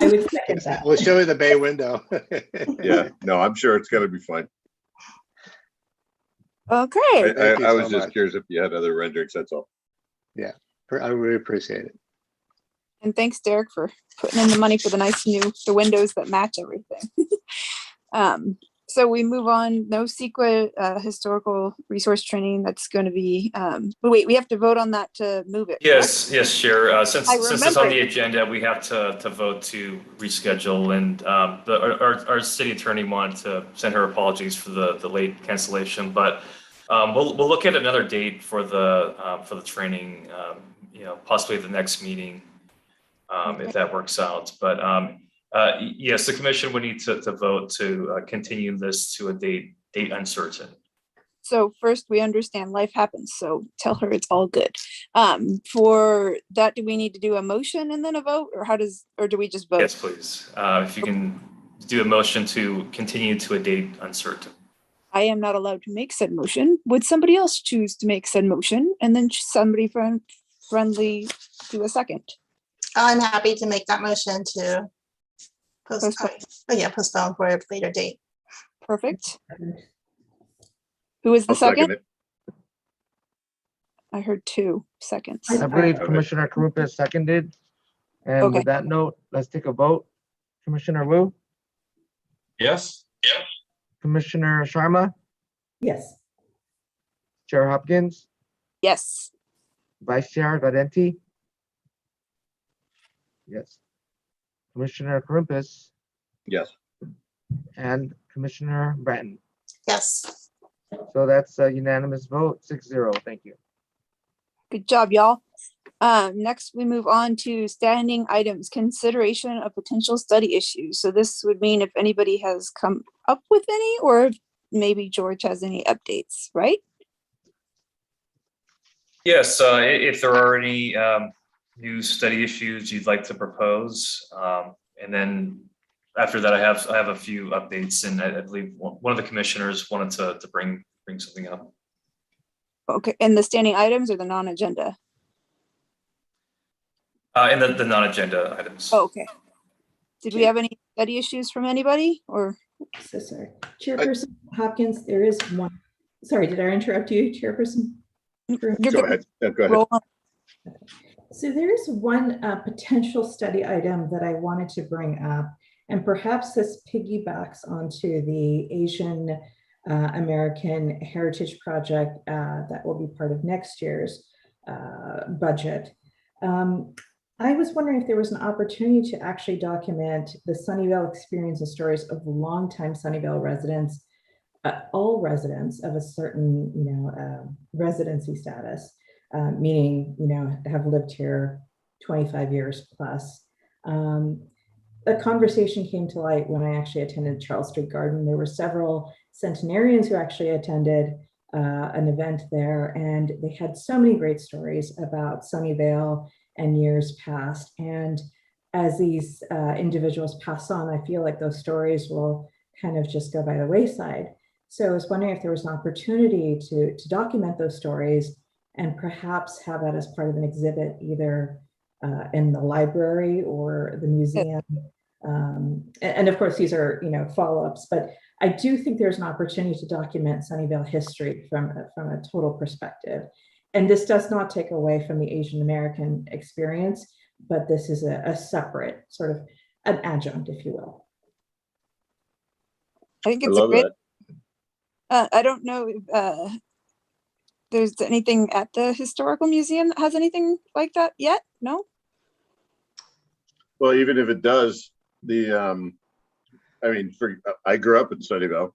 would second that. We'll show you the bay window. Yeah, no, I'm sure it's gonna be fun. Okay. Thank you I so was just much. curious if you had other renderings, that's all. I really appreciate it. And thanks, Derek, for putting in the money for the windows that match everything. So we move on. No CEQA historical resource training. That's going to be. Wait, we have to vote on that to move it. Yes, yes, Chair. Since I it's on the remember. agenda, we have to vote to reschedule, and our city attorney wanted to send her apologies for the late cancellation, but we'll look at another date for the training. Possibly the next meeting, if that works out. But yes, the commission would need to vote to continue this to a date uncertain. So first, we understand life happens. So tell her it's all good. For that, do we need to do a motion and then a vote, or do we just vote? Yes, please. If you can do a motion to continue to a date uncertain. I am not allowed to make said motion. Would somebody else choose to make said motion, and then somebody friendly do a second? I'm happy to make that motion to postpone for a later date. Perfect. Who is the I'll second second? it. I heard 2 seconds. I believe Okay. Commissioner Karumpis seconded. And Okay. with that note, let's take a vote. Commissioner Wu, Yes? Commissioner Sharma, Yes. Chair Hopkins, Yes. Vice Chair Gaudenti. Yes. Commissioner Karumpis Yes. and Commissioner Bratton. Yes. So that's a unanimous vote, 6-0. Thank you. Good job, y'all. Next, we move on to standing items, consideration of potential study issues. So this would mean if anybody has come up with any, or if maybe George has any updates, right? Yes, if there are any new study issues you'd like to propose, and then after that, I have a few updates, and I believe one of the commissioners wanted to bring something up. Okay, and the standing items or the non-agenda? And the non-agenda items. Oh, okay. Did we have any study issues from anybody, or? So sorry. Chairperson Hopkins, there is one. Sorry, did I interrupt you, Chairperson? You're Go good. ahead. Yeah, go ahead. Roll on. So there's one potential study item that I wanted to bring up, and perhaps this piggybacks onto the Asian American Heritage Project that will be part of next year's budget. I was wondering if there was an opportunity to actually document the Sunnyvale experience and stories of longtime Sunnyvale residents, all residents of a certain, residency status, meaning, have lived here 25 years plus. A conversation came to light when I actually attended Charles Street Garden. There were several centenarians who actually attended an event there, and they had so many great stories about Sunnyvale and years past. And as these individuals pass on, I feel like those stories will kind of just go by the wayside. So I was wondering if there was an opportunity to document those stories and perhaps have that as part of an exhibit, either in the library or the museum. And of course, these are, follow-ups, but I do think there's an opportunity to document Sunnyvale history from a total perspective. And this does not take away from the Asian American experience, but this is a separate sort of an adjunct, if you will. I think I it's a love great. that. I don't know if there's anything at the historical museum that has anything like that yet. No. Well, even if it does, I grew up in Sunnyvale.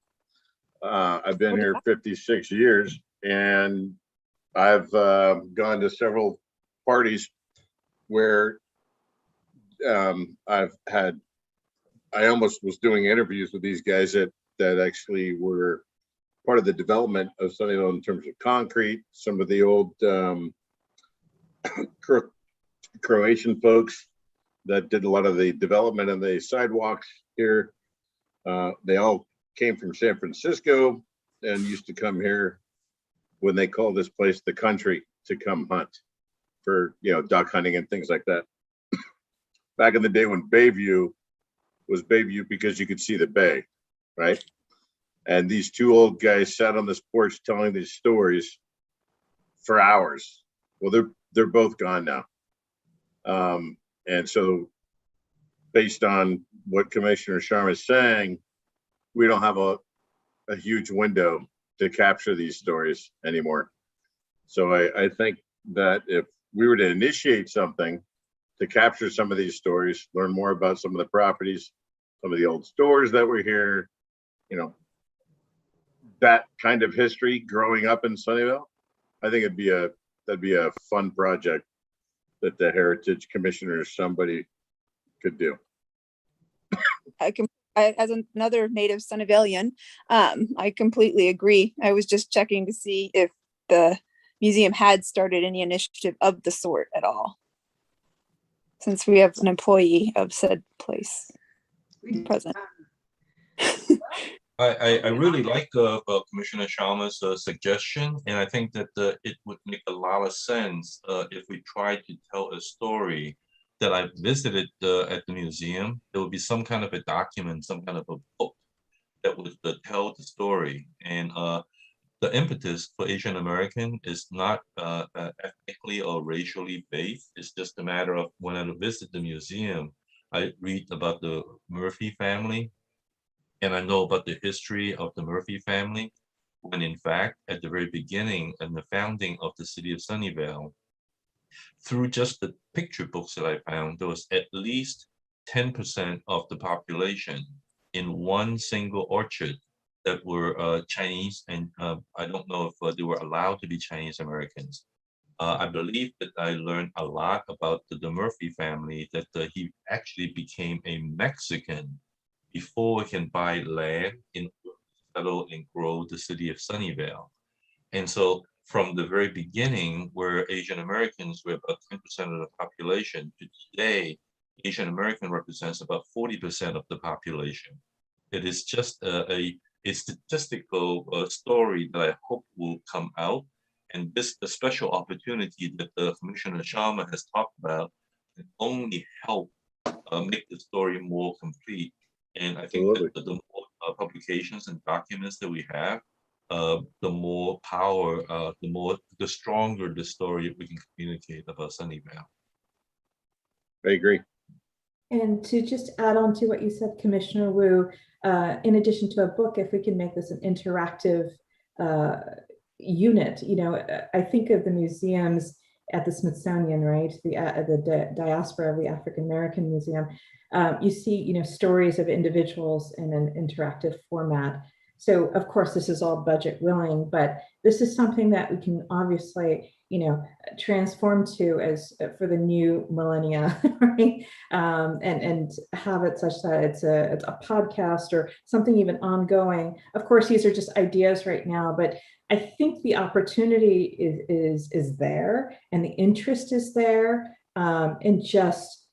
I've been here 56 years, and I've gone to several parties where I almost was doing interviews with these guys that actually were part of the development of Sunnyvale in terms of concrete. Some of the old Croatian folks that did a lot of the development of the sidewalks here. They all came from San Francisco and used to come here when they call this place the country to come hunt for, duck hunting and things like that. Back in the day when Bayview was Bayview because you could see the bay, right? And these two old guys sat on this porch telling these stories for hours. Well, they're both gone now. And so based on what Commissioner Sharma is saying, we don't have a huge window to capture these stories anymore. So I think that if we were to initiate something to capture some of these stories, learn more about some of the properties, some of the old stores that were here, that kind of history growing up in Sunnyvale, I think that'd be a fun project that the Heritage Commissioner or somebody could do. As another native Sunnyvalian, I completely agree. I was just checking to see if the museum had started any initiative of the sort at all, since we have an employee of said place present. I really like Commissioner Sharma's suggestion, and I think that it would make a lot of sense if we try to tell a story that I visited at the museum. There would be some kind of a document, some kind of a book that would tell the story. And the impetus for Asian American is not ethnically or racially based. It's just a matter of when I visit the museum, I read about the Murphy family, and I know about the history of the Murphy family, when in fact, at the very beginning and the founding of the city of Sunnyvale, through just the picture books that I found, there was at least 10% of the population in one single orchard that were Chinese, and I don't know if they were allowed to be Chinese Americans. I believe that I learned a lot about the Murphy family, that he actually became a Mexican before he can buy land in order to settle and grow the city of Sunnyvale. And so from the very beginning, where Asian Americans were about 10% of the population, to today, Asian American represents about 40% of the population. It is just a statistical story that I hope will come out. And this the special opportunity that Commissioner Sharma has talked about can only help make the story more complete. And I think that the more publications and documents that we have, the more power, the stronger the story we can communicate about Sunnyvale. I agree. And to just add on to what you said, Commissioner Wu, in addition to a book, if we can make this an interactive unit, I think of the museums at the Smithsonian, right? The diaspora of the African American Museum. You see, stories of individuals in an interactive format. So of course, this is all budget willing, but this is something that we can obviously, transform to as for the new millennia, right? And have it such that it's a podcast or something even ongoing. Of course, these are just ideas right now, but I think the opportunity is there and the interest is there, and just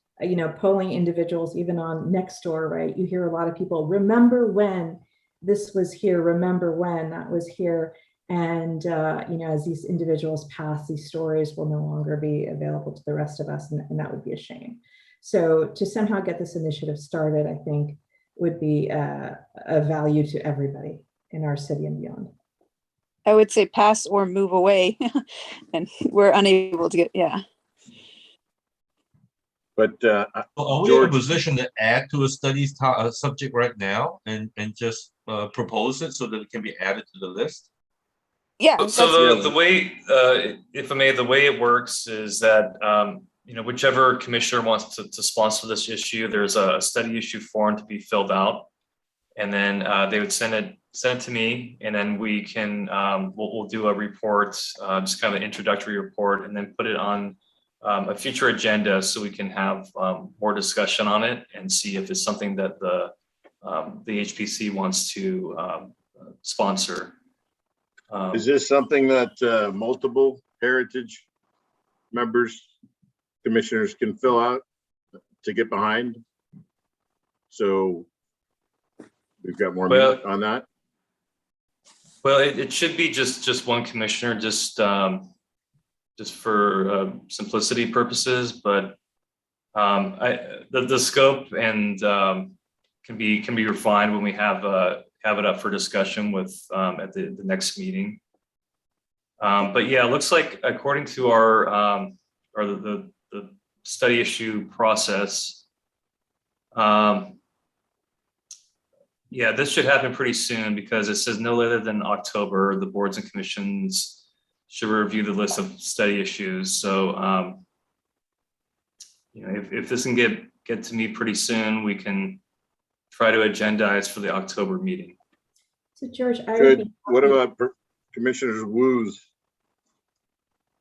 polling individuals even on Nextdoor, right? You hear a lot of people remember when this was here, remember when that was here. And, as these individuals pass, these stories will no longer be available to the rest of us, and that would be a shame. So to somehow get this initiative started, I think would be a value to everybody in our city and beyond. I would say pass or move away, and we're unable to get, yeah. But Are we in a position to add to a studies subject right now and just propose it so that it can be added to the list? Yeah. So the way, if I may, the way it works is that whichever commissioner wants to sponsor this issue, there's a study issue form to be filled out, and then they would send it to me, and then we can we'll do a report, just kind of an introductory report, and then put it on a future agenda so we can have more discussion on it and see if it's something that the HPC wants to sponsor. is this something that multiple heritage commissioners can fill out to get behind? So we've got more meat on that. Well, it should be just one commissioner, just for simplicity purposes, but the scope and can be refined when we have it up for discussion with at the next meeting. But yeah, it looks like according to our or the study issue process, yeah, this should happen pretty soon because it says no later than October, the boards and commissions should review the list of study issues. So, if this can get to me pretty soon, we can try to agendize for the October meeting. So George, what about Commissioner Wu's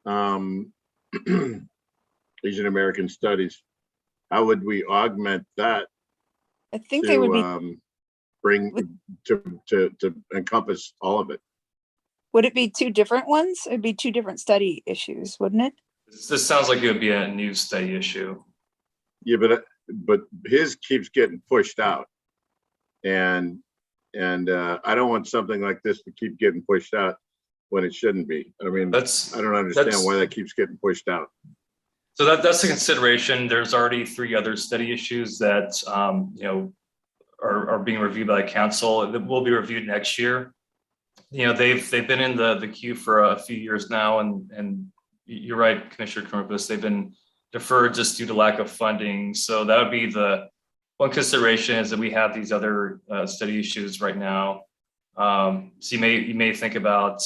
Asian American Studies? How would we augment that? I think they would be bring to encompass all of it. Would it be two different ones? It'd be two different study issues, wouldn't it? This sounds like it would be a new study issue. Yeah, but his keeps getting pushed out, and I don't want something like this to keep getting pushed out when it shouldn't be. I mean, I don't understand why that keeps getting pushed out. So that's a consideration. There's already 3 other study issues that are being reviewed by the council that will be reviewed next year. They've been in the queue for a few years now, and you're right, Commissioner Corpus, they've been deferred just due to lack of funding. So that would be the one consideration, is that we have these other study issues right now. So you may think about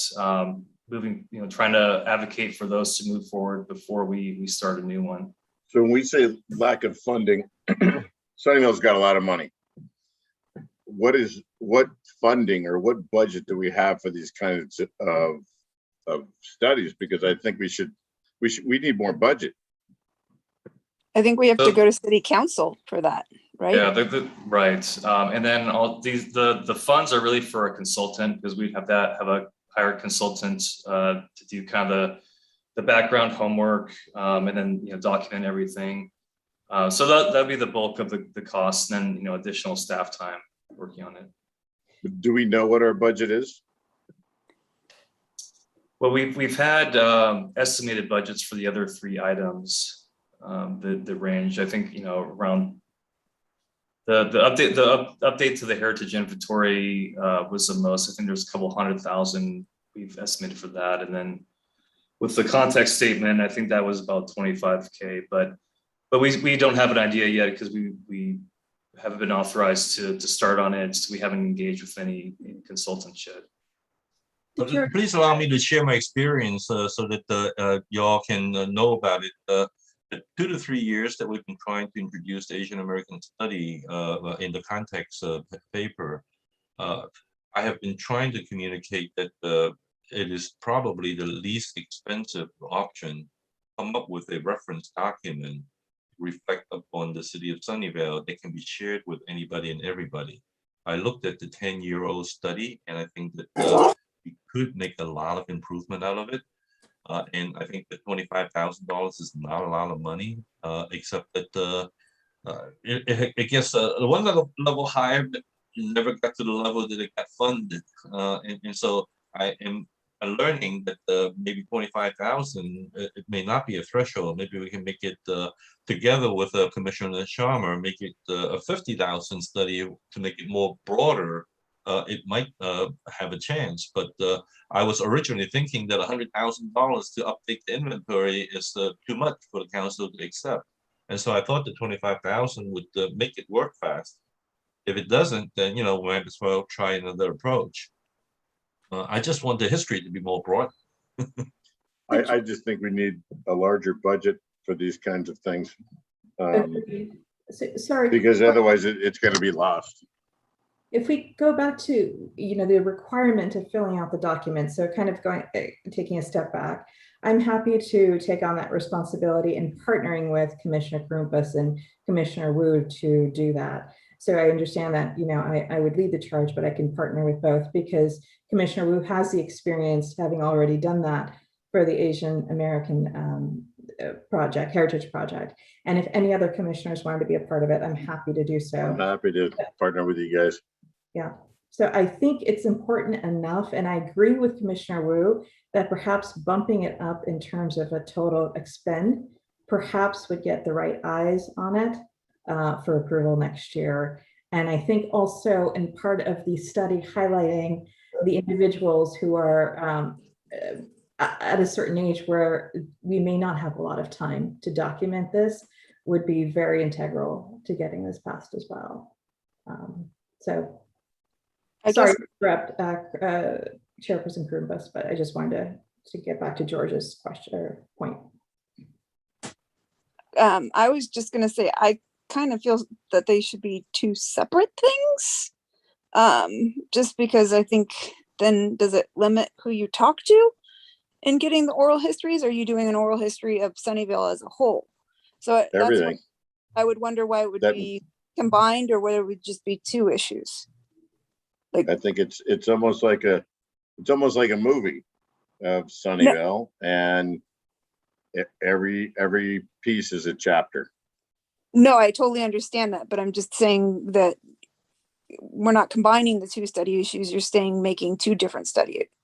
moving, trying to advocate for those to move forward before we start a new one. So when we say lack of funding, Sunnyvale's got a lot of money. What funding or what budget do we have for these kinds of studies? Because I think we need more budget. I think we have to go to city council for that, right? Yeah, right. And then all these the funds are really for a consultant, because we'd have a hired consultant to do kind of the background homework, and then document everything. So that'd be the bulk of the cost, and then additional staff time working on it. Do we know what our budget is? Well, we've had estimated budgets for the other 3 items. The range, I think, around update to the heritage inventory was the most. I think there's a couple 100,000 we've estimated for that, and then with the context statement, I think that was about 25K. But we don't have an idea yet because we haven't been authorized to start on it. So we haven't engaged with any consultants yet. Please allow me to share my experience so that y'all can know about it. The 2 to 3 years that we've been trying to introduce the Asian American study in the context of the paper, I have been trying to communicate that it is probably the least expensive option. Come up with a reference document, reflect upon the city of Sunnyvale that can be shared with anybody and everybody. I looked at the 10-year-old study, and I think that we could make a lot of improvement out of it. And I think that $25,000 is not a lot of money, except that it gets one level higher, but never got to the level that it got funded. And so I am learning that maybe 25,000, it may not be a threshold. Maybe we can make it together with Commissioner Sharma, make it a 50,000 study to make it more broader. It might have a chance, but I was originally thinking that $100,000 to update the inventory is too much for the council to accept. And so I thought the 25,000 would make it work fast. If it doesn't, then, we might as well try another approach. I just want the history to be more broad. I just think we need a larger budget for these kinds of things. Sorry. Because otherwise it's going to be lost. If we go back to, the requirement of filling out the document, so kind of taking a step back, I'm happy to take on that responsibility and partnering with Commissioner Krumpus and Commissioner Wu to do that. So I understand that, I would lead the charge, but I can partner with both because Commissioner Wu has the experience having already done that for the Asian American project, Heritage Project. And if any other commissioners wanted to be a part of it, I'm happy to do so. I'm happy to partner with you guys. Yeah. So I think it's important enough, and I agree with Commissioner Wu that perhaps bumping it up in terms of a total expend perhaps would get the right eyes on it for approval next year. And I think also in part of the study highlighting the individuals who are at a certain age where we may not have a lot of time to document this would be very integral to getting this passed as well. So sorry to interrupt Chairperson Krumpus, but I just wanted to get back to George's question or point. I was just going to say, I kind of feel that they should be two separate things. Just because I think then does it limit who you talk to in getting the oral histories? Or are you doing an oral history of Sunnyvale as a whole? So Everything. that's what I would wonder why it would be combined or whether it would just be two issues. I think it's almost like a movie of Sunnyvale, and every piece is a chapter. No, I totally understand that, but I'm just saying that we're not combining the two study issues. You're saying making two different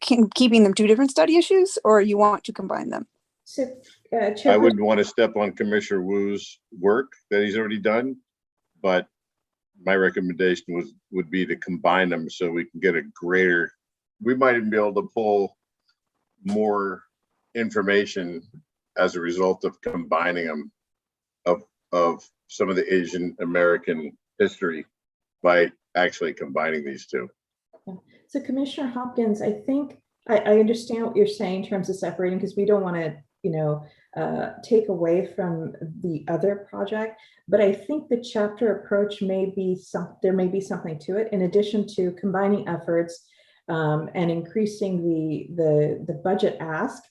keeping them two different study issues, or you want to combine them? So, I wouldn't want to step on Commissioner Wu's work that he's already done, but my recommendation would be to combine them so we can get we might even be able to pull more information as a result of combining them of some of the Asian American history by actually combining these two. So Commissioner Hopkins, I think I understand what you're saying in terms of separating, because we don't want to take away from the other project, but I think the chapter approach there may be something to it, in addition to combining efforts and increasing the budget ask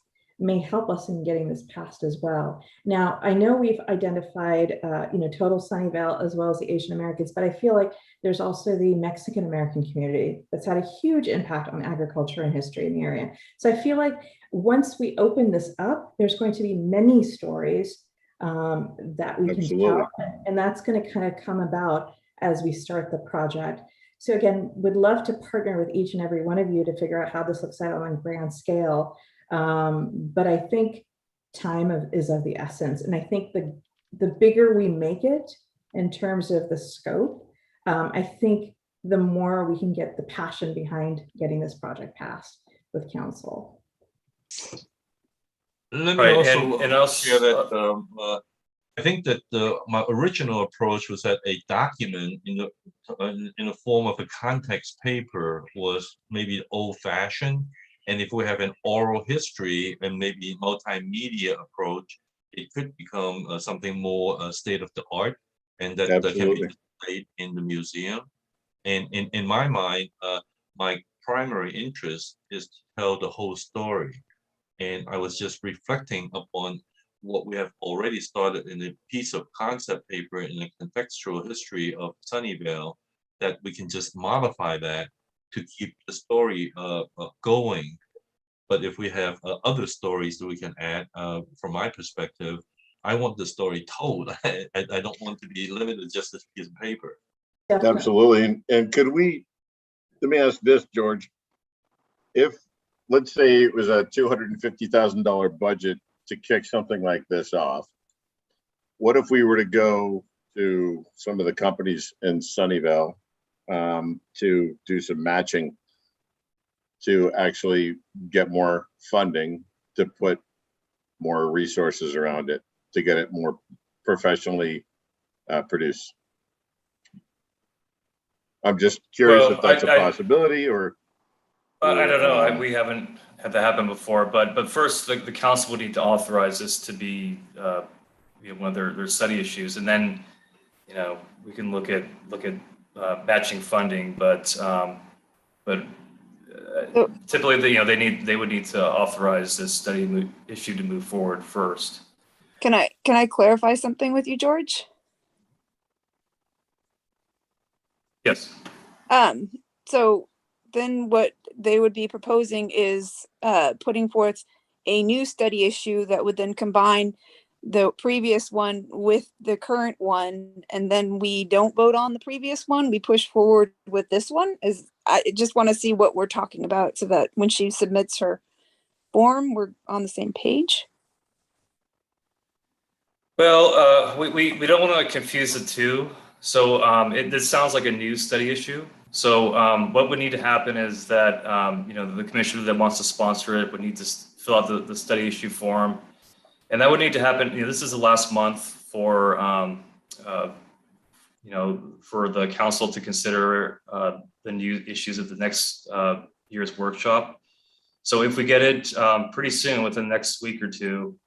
may help us in getting this passed as well. Now, I know we've identified, total Sunnyvale as well as the Asian Americans, but I feel like there's also the Mexican American community that's had a huge impact on agriculture and history in the area. So I feel like once we open this up, there's going to be many stories that we can tell, and that's going to kind of come about as we start the project. So again, would love to partner with each and every one of you to figure out how this looks out on a grand scale. But I think time is of the essence. And I think the bigger we make it in terms of the scope, I think the more we can get the passion behind getting this project passed with council. Let me Right, also and also share that I think that my original approach was that a document in the form of a context paper was maybe old-fashioned, and if we have an oral history and maybe multimedia approach, it could become something more state of the art, and that can be Absolutely. displayed in the museum. And in my mind, my primary interest is to tell the whole story. And I was just reflecting upon what we have already started in a piece of concept paper in a contextual history of Sunnyvale, that we can just modify that to keep the story going. But if we have other stories that we can add, from my perspective, I want the story told. I don't want to be limited just to this piece of paper. Definitely. Absolutely. And could we, let me ask this, George. If, let's say it was a $250,000 budget to kick something like this off, what if we were to go to some of the companies in Sunnyvale to do some matching to actually get more funding, to put more resources around it, to get it more professionally produced? I'm just curious Well, if that's a possibility, or I don't know. We haven't had that happen before, but first, the council would need to authorize this to be one of their study issues, and then we can look at matching funding, but typically they would need to authorize this study issue to move forward first. Can I clarify something with you, George? Yes. So then what they would be proposing is putting forth a new study issue that would then combine the previous one with the current one, and then we don't vote on the previous one, we push forward with this one. I just want to see what we're talking about so that when she submits her form, we're on the same page. Well, we don't want to confuse the two. So this sounds like a new study issue. So what would need to happen is that the commissioner that wants to sponsor it would need to fill out the study issue form, and that would need to happen. This is the last month for for the council to consider the new issues of the next year's workshop. So if we get it pretty soon, within the next week or two,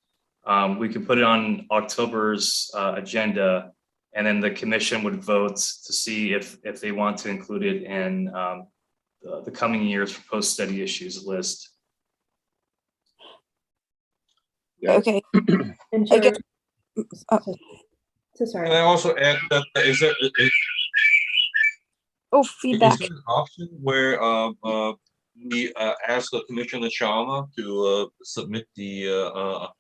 we can put it on October's agenda, and then the commission would vote to see if they want to include it in the coming year's proposed study issues list. Yeah. Okay. And I guess, George, so sorry. Can I also add that is there feedback. an option where we ask the Commissioner Sharma to submit the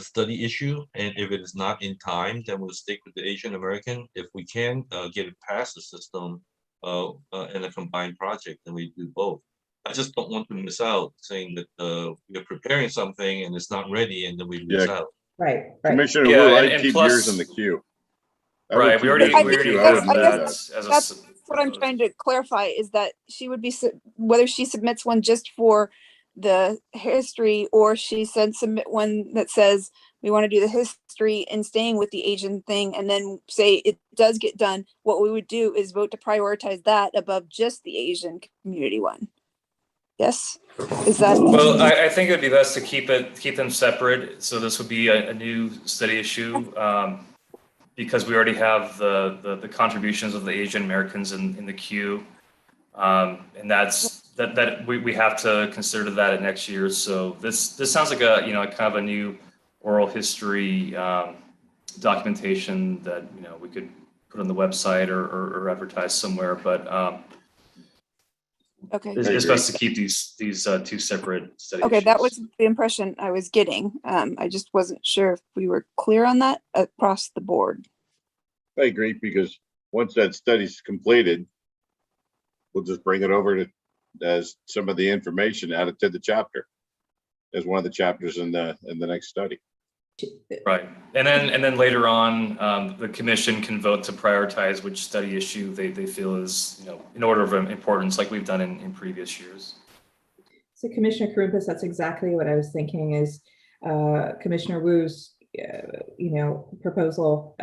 study issue, and if it is not in time, then we'll stick with the Asian American. If we can get it past the system in a combined project, then we do both. I just don't want to miss out, saying that we're preparing something and it's not ready, and then we lose out. Right. Commissioner Yeah, Wu, and I'd keep plus- yours in the queue. Right, we already I think have I that wouldn't that's what I'm trying to clarify, is that she would be, whether she submits one just for the history, or she said submit one that says we want to do the history and staying with the Asian thing, and then say it does get done. What we would do is vote to prioritize that above just the Asian community one. Yes, is that? Well, I think it would be best to keep them separate. So this would be a new study issue, because we already have the contributions of the Asian Americans in the queue, and that we have to consider that at next year. So this sounds like a kind of a new oral history documentation that we could put on the website or advertise somewhere, but Okay. it's best to keep these two separate study Okay, issues. that was the impression I was getting. I just wasn't sure if we were clear on that across the board. I agree, because once that study's completed, we'll just bring it over as some of the information added to the chapter, as one of the chapters in the next study. Right. And then later on, the commission can vote to prioritize which study issue they feel is, in order of importance, like we've done in previous years. So Commissioner Karimpis, that's exactly what I was thinking is Commissioner Wu's, proposal.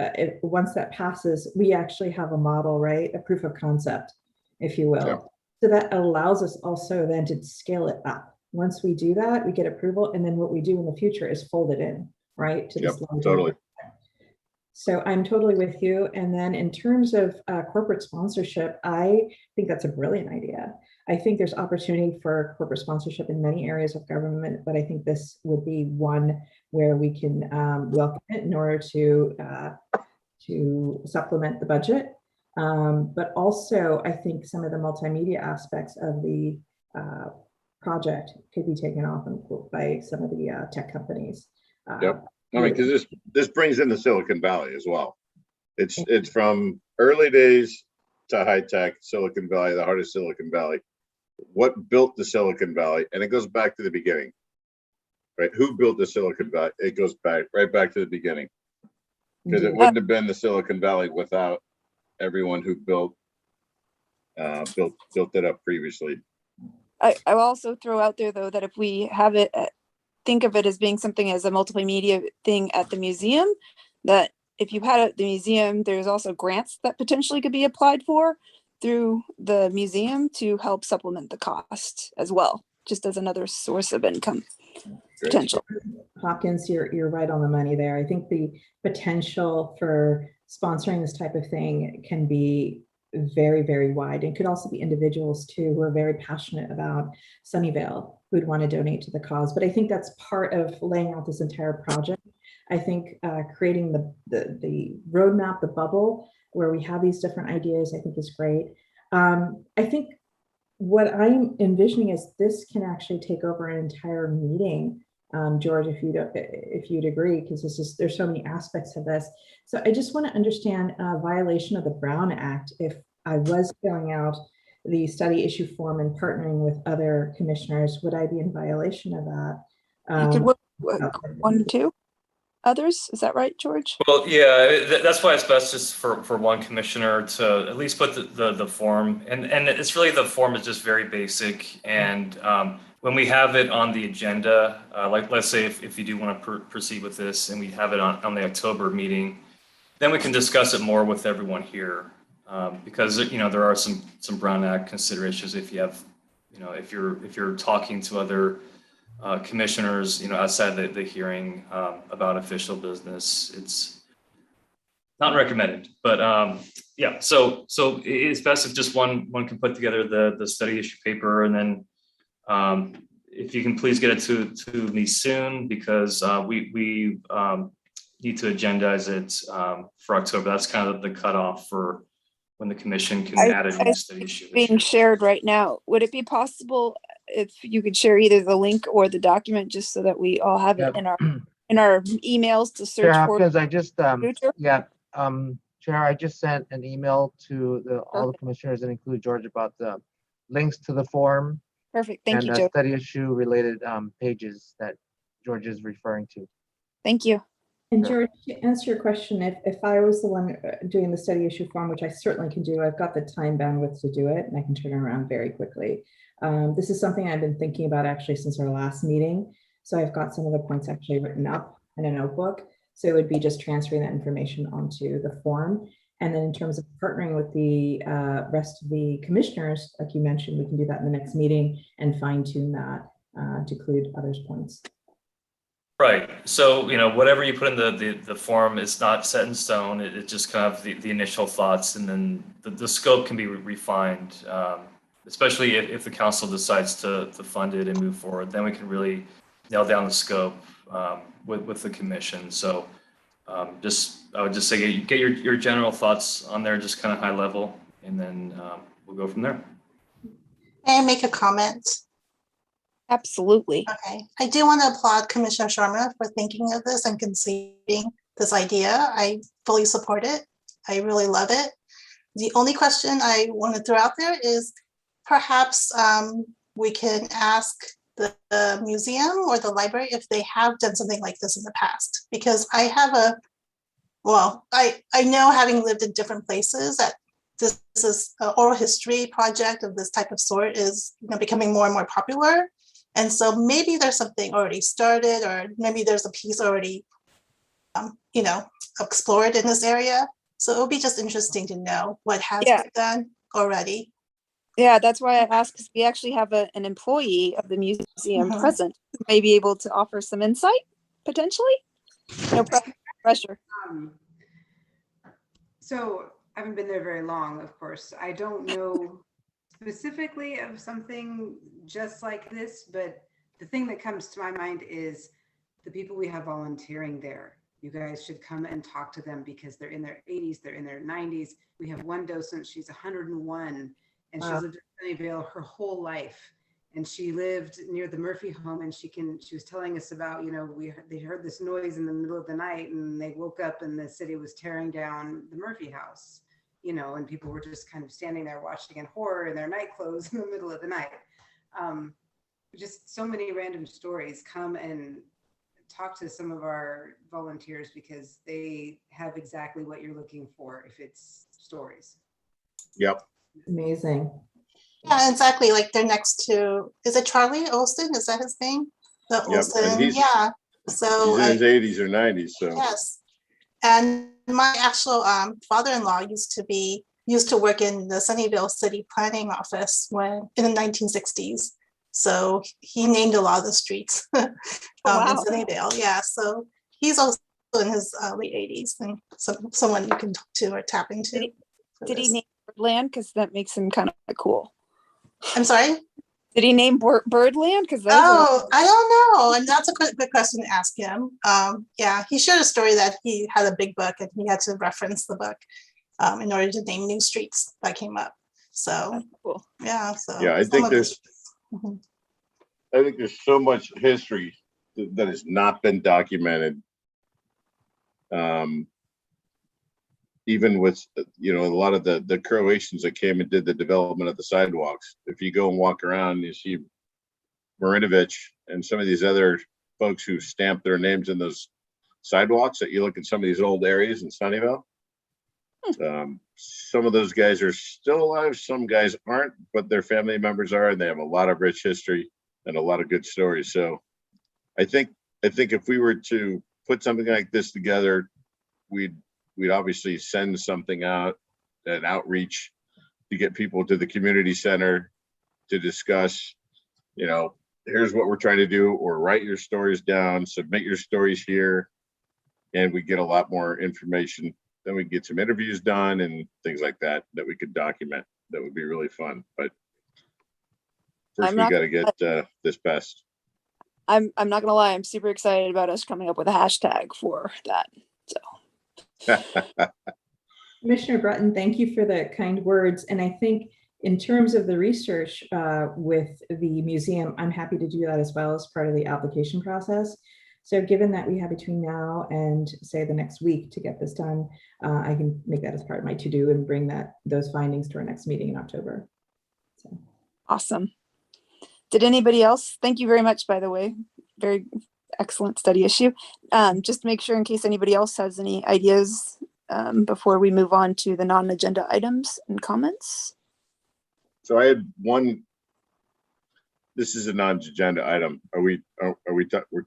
Once that passes, we actually have a model, right? A proof of concept, if you will. Yep. So that allows us also then to scale it up. Once we do that, we get approval. And then what we do in the future is fold it in, right? To this larger. Totally. So I'm totally with you. And then in terms of corporate sponsorship, I think that's a brilliant idea. I think there's opportunity for corporate sponsorship in many areas of government, but I think this would be one where we can welcome it in order to supplement the budget. But also, I think some of the multimedia aspects of the project could be taken off by some of the tech companies. Yep. I mean, because this brings in the Silicon Valley as well. It's from early days to high tech, Silicon Valley, the heart of Silicon Valley. What built the Silicon Valley? And it goes back to the beginning, right? Who built the Silicon Valley? It goes right back to the beginning, because it wouldn't have been the Silicon Valley without everyone who built it up previously. I will also throw out there though that if we have it, think of it as being something as a multimedia thing at the museum, that if you had it at the museum, there's also grants that potentially could be applied for through the museum to help supplement the cost as well, just as another source of income potential. Hopkins, you're right on the money there. I think the potential for sponsoring this type of thing can be very, very wide. It could also be individuals too who are very passionate about Sunnyvale who'd want to donate to the cause. But I think that's part of laying out this entire project. I think creating the roadmap, the bubble where we have these different ideas, I think is great. I think what I'm envisioning is this can actually take over an entire meeting, George, if you'd agree, because there's so many aspects of this. So I just want to understand violation of the Brown Act. If I was filling out the study issue form and partnering with other commissioners, would I be in violation of that? You could work one, two others. Is that right, George? Well, yeah, that's why it's best just for one commissioner to at least put the form, and it's really, the form is just very basic. And when we have it on the agenda, like let's say if you do want to proceed with this and we have it on the October meeting, then we can discuss it more with everyone here. Because there are some Brown Act considerations if you have, if you're talking to other commissioners, outside the hearing about official business, it's not recommended. But yeah, so it's best if just one can put together the study issue paper, and then if you can please get it to me soon, because we need to agendize it for October. That's kind of the cutoff for when the commission can add a new study issue. Being shared right now. Would it be possible if you could share either the link or the document, just so that we all have it in our emails to search Chair for? Hopkins, I just Chair, I just sent an email to all the commissioners and include George about the links to the form. Perfect. Thank you, and Joe. study issue related pages that George is referring to. Thank you. And George, to answer your question, if I was the one doing the study issue form, which I certainly can do, I've got the time bandwidth to do it, and I can turn it around very quickly. This is something I've been thinking about actually since our last meeting. So I've got some of the points actually written up in a notebook. So it would be just transferring that information onto the form. And then in terms of partnering with the rest of the commissioners, like you mentioned, we can do that in the next meeting and fine tune that to include others' points. Right. So, whatever you put in the form is not set in stone. It's just kind of the initial thoughts, and then the scope can be refined, especially if the council decides to fund it and move forward. Then we can really nail down the scope with the commission. So I would just say get your general thoughts on there, just kind of high level, and then we'll go from there. May I make a comment? Absolutely. Okay, I do want to applaud Commissioner Sharma for thinking of this and conceiving this idea. I fully support it. I really love it. The only question I want to throw out there is perhaps we can ask the museum or the library if they have done something like this in the past, because I have I know, having lived in different places, that this is an oral history project of this type of sort is becoming more and more popular. And so maybe there's something already started, or maybe there's a piece already, explored in this area. So it would be just interesting to know what has Yeah. been done already. Yeah, that's why I asked, because we actually have an employee of the museum Mhm. present who may be able to offer some insight, potentially. No pressure. So I haven't been there very long, of course. I don't know specifically of something just like this, but the thing that comes to my mind is the people we have volunteering there. You guys should come and talk to them because they're in their 80s, they're in their 90s. We have one docent, she's 101, and she's lived in Sunnyvale her whole life. And she lived near the Murphy home, and she was telling us about, they heard this noise in the middle of the night, and they woke up and the city was tearing down the Murphy house, and people were just kind of standing there watching in horror in their night clothes in the middle of the night. Just so many random stories. Come and talk to some of our volunteers because they have exactly what you're looking for if it's stories. Yep. Amazing. Yeah, exactly. Like they're next to, is it Charlie Olson? Is that his name? The Yep, Olson, and he's So in his 80s or 90s. So yes, and my actual father-in-law used to work in the Sunnyvale City Planning Office in the 1960s. So he named a lot of the streets in Sunnyvale. Yeah, so he's also in his late 80s, and someone you can talk to or tap into. Did he name Birdland? Because that makes him kind of cool. I'm sorry? Did he name Birdland? Because I don't know. And that's a good question to ask him. Yeah, he shared a story that he had a big book and he had to reference the book in order to name new streets that came up. So cool. Yeah. So yeah, I think there's so much history that has not been documented. Even with, a lot of the Croatians that came and did the development of the sidewalks. If you go and walk around, you see Marinovich and some of these other folks who stamped their names in those sidewalks. That you look at some of these old areas in Sunnyvale. Some of those guys are still alive. Some guys aren't, but their family members are, and they have a lot of rich history and a lot of good stories. So I think if we were to put something like this together, we'd obviously send something out, an outreach, to get people to the community center to discuss, here's what we're trying to do, or write your stories down, submit your stories here, and we get a lot more information. Then we get some interviews done and things like that we could document. That would be really fun. But first we got to get this passed. I'm not gonna lie, I'm super excited about us coming up with a hashtag for that. So Commissioner Breton, thank you for the kind words. And I think in terms of the research with the museum, I'm happy to do that as well as part of the application process. So given that we have between now and say the next week to get this done, I can make that as part of my to-do and bring those findings to our next meeting in October. So. Awesome. Did anybody else? Thank you very much, by the way. Very excellent study issue. Just to make sure in case anybody else has any ideas before we move on to the non-agenda items and comments. So I had one. This is a non-agenda item. We're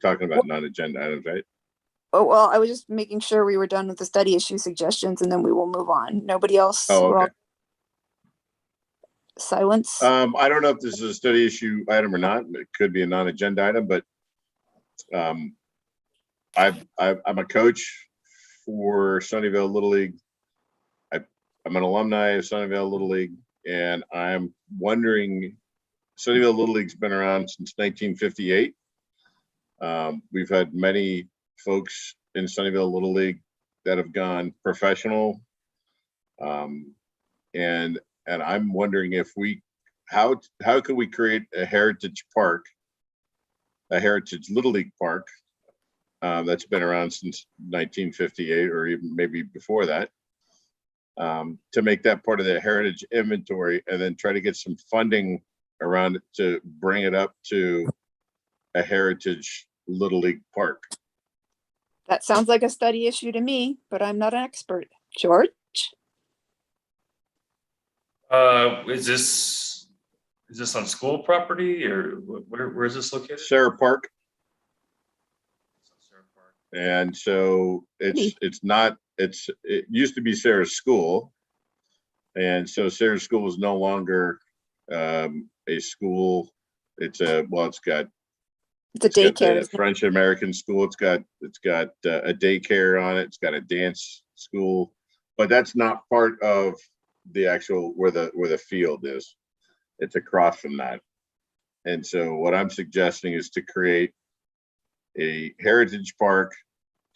talking about non-agenda items, right? Oh, well, I was just making sure we were done with the study issue suggestions and then we will move on. Nobody else? Oh, okay. Silence. I don't know if this is a study issue item or not. It could be a non-agenda item, but I'm a coach for Sunnyvale Little League. I'm an alumni of Sunnyvale Little League, and I'm wondering, Sunnyvale Little League's been around since 1958. We've had many folks in Sunnyvale Little League that have gone professional, and I'm wondering if how could we create a heritage park, a heritage Little League park that's been around since 1958 or even maybe before that, to make that part of the heritage inventory, and then try to get some funding around it to bring it up to a heritage Little League park. That sounds like a study issue to me, but I'm not an expert. George? Is this on school property or where is this located? Sarah Park. And so it used to be Sarah's school. And so Sarah's school is no longer a school. It's a daycare. French American school. It's got a daycare on it. It's got a dance school, but that's not part of the actual where the field is. It's across from that. And so what I'm suggesting is to create a heritage park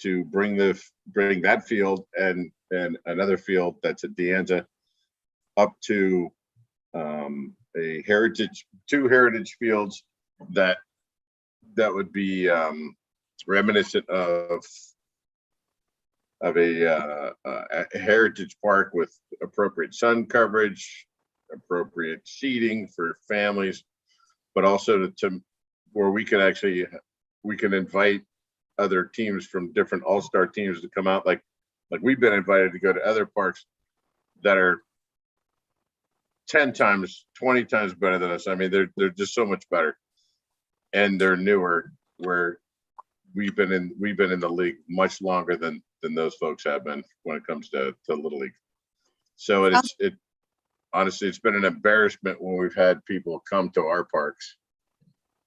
to bring that field and another field that's at De Anza up to two heritage fields that would be reminiscent of a heritage park with appropriate sun coverage, appropriate seating for families, but also to where we can invite other teams from different all-star teams to come out, like we've been invited to go to other parks that are 10 times, 20 times better than us. I mean, they're just so much better, and they're newer. Where we've been in the league much longer than those folks have been when it comes to Little League. So honestly, it's been an embarrassment when we've had people come to our parks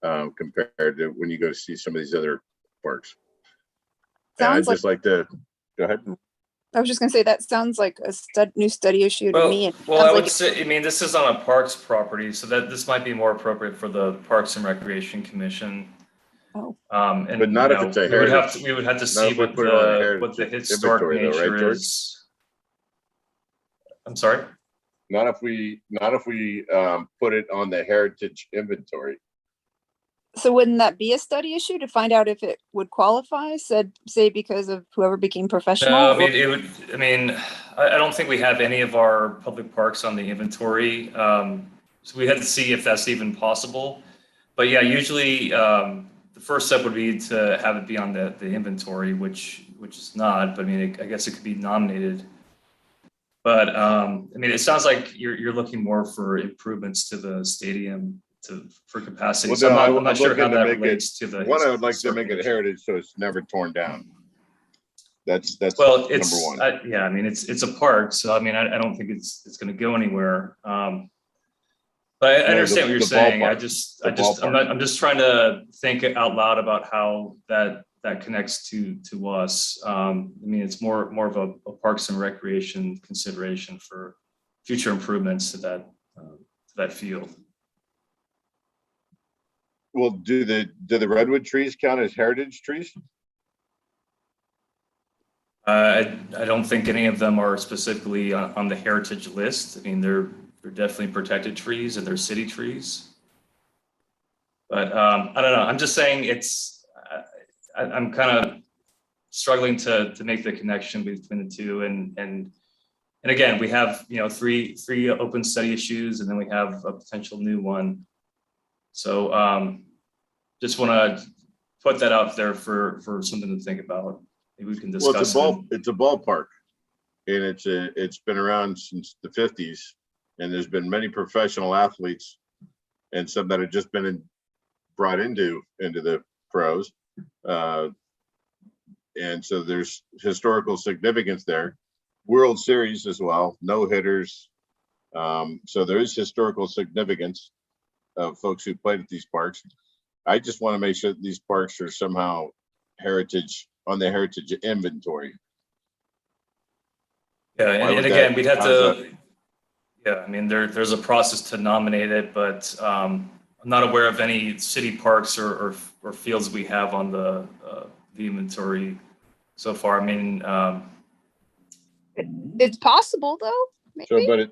compared to when you go to see some of these other parks. I'd just like to go ahead. I was just going to say that sounds like a new study issue to me. Well, I would say, I mean, this is on a parks property, so that this might be more appropriate for the Parks and Recreation Commission. Oh. And but not if it's a heritage. We would have to see what the historic nature is. I'm sorry? Not if we put it on the heritage inventory. So wouldn't that be a study issue to find out if it would qualify? Say because of whoever became professional? No, I mean it would. I mean, I don't think we have any of our public parks on the inventory, so we had to see if that's even possible. But yeah, usually the first step would be to have it be on the inventory, which is not. But I mean, I guess it could be nominated. But I mean, it sounds like you're looking more for improvements to the stadium for capacity. Well, so no, I'm not sure how that relates to the. One, I would like to make it heritage so it's never torn down. That's well, number one. Yeah, I mean, it's a park, so I mean, I don't think it's going to go anywhere. But I understand what you're saying. Ballpark. I'm just trying to think out loud about how that connects to us. I mean, it's more of a Parks and Recreation consideration for future improvements to that field. Well, do the redwood trees count as heritage trees? I don't think any of them are specifically on the heritage list. I mean, they're definitely protected trees and they're city trees. But I don't know. I'm just saying I'm kind of struggling to make the connection between the two. And again, we have three open study issues, and then we have a potential new one. So just want to put that out there for something to think about. Maybe we can discuss. Well, it's a ballpark, and it's been around since the 50s, and there's been many professional athletes, and some that have just been brought into the pros, and so there's historical significance there. World Series as well, no hitters, so there is historical significance of folks who played at these parks. I just want to make sure that these parks are somehow on the heritage inventory. Yeah, and again, we'd have to. Yeah, I mean, there's a process to nominate it, but I'm not aware of any city parks or fields we have on the inventory so far. I mean, it's possible though. Maybe. So,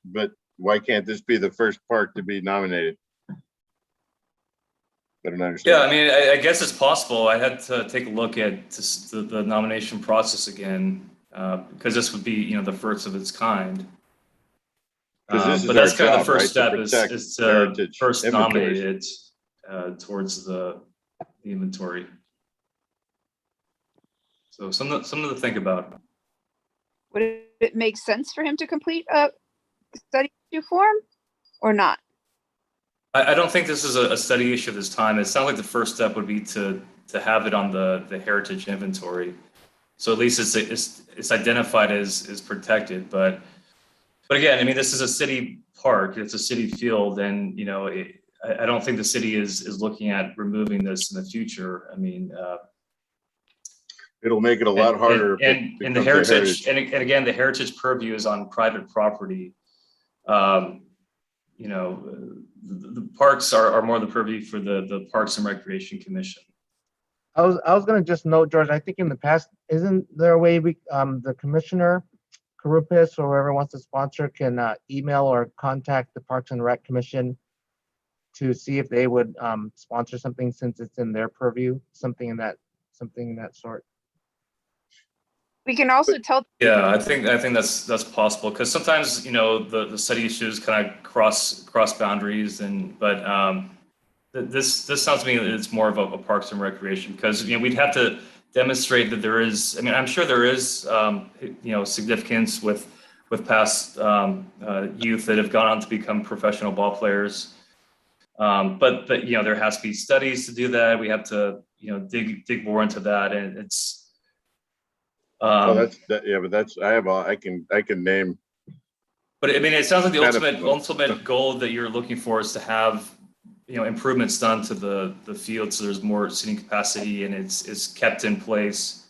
but why can't this be the first park to be nominated? I don't understand. Yeah, I mean, I guess it's possible. I had to take a look at the nomination process again, because this would be, the first of its kind. But that's kind of the first step is to first nominate it towards the inventory. So something to think about. Would it make sense for him to complete a study issue form or not? I don't think this is a study issue this time. It sounds like the first step would be to have it on the heritage inventory. So at least it's identified as protected. But again, I mean, this is a city park. It's a city field, and I don't think the city is looking at removing this in the future. I mean, It'll make it a lot harder. if it And the becomes a heritage, and again, the heritage purview is on private property. The parks are more the purview for the Parks and Recreation Commission. I was gonna just note, George, I think in the past, isn't there a way the commissioner, Karupis, or whoever wants to sponsor can email or contact the Parks and Rec Commission to see if they would sponsor something since it's in their purview, something in that sort. We can also tell. Yeah, I think that's possible, because sometimes the study issues kind of cross boundaries, but this sounds to me that it's more of a Parks and Recreation, because we'd have to demonstrate that there is. I mean, I'm sure there is significance with past youth that have gone on to become professional ball players, but there has to be studies to do that. We have to dig more into that, and it's. But I can name. But I mean, it sounds like the ultimate goal that you're looking for is to have improvements done to the field, so there's more seating capacity and it's kept in place.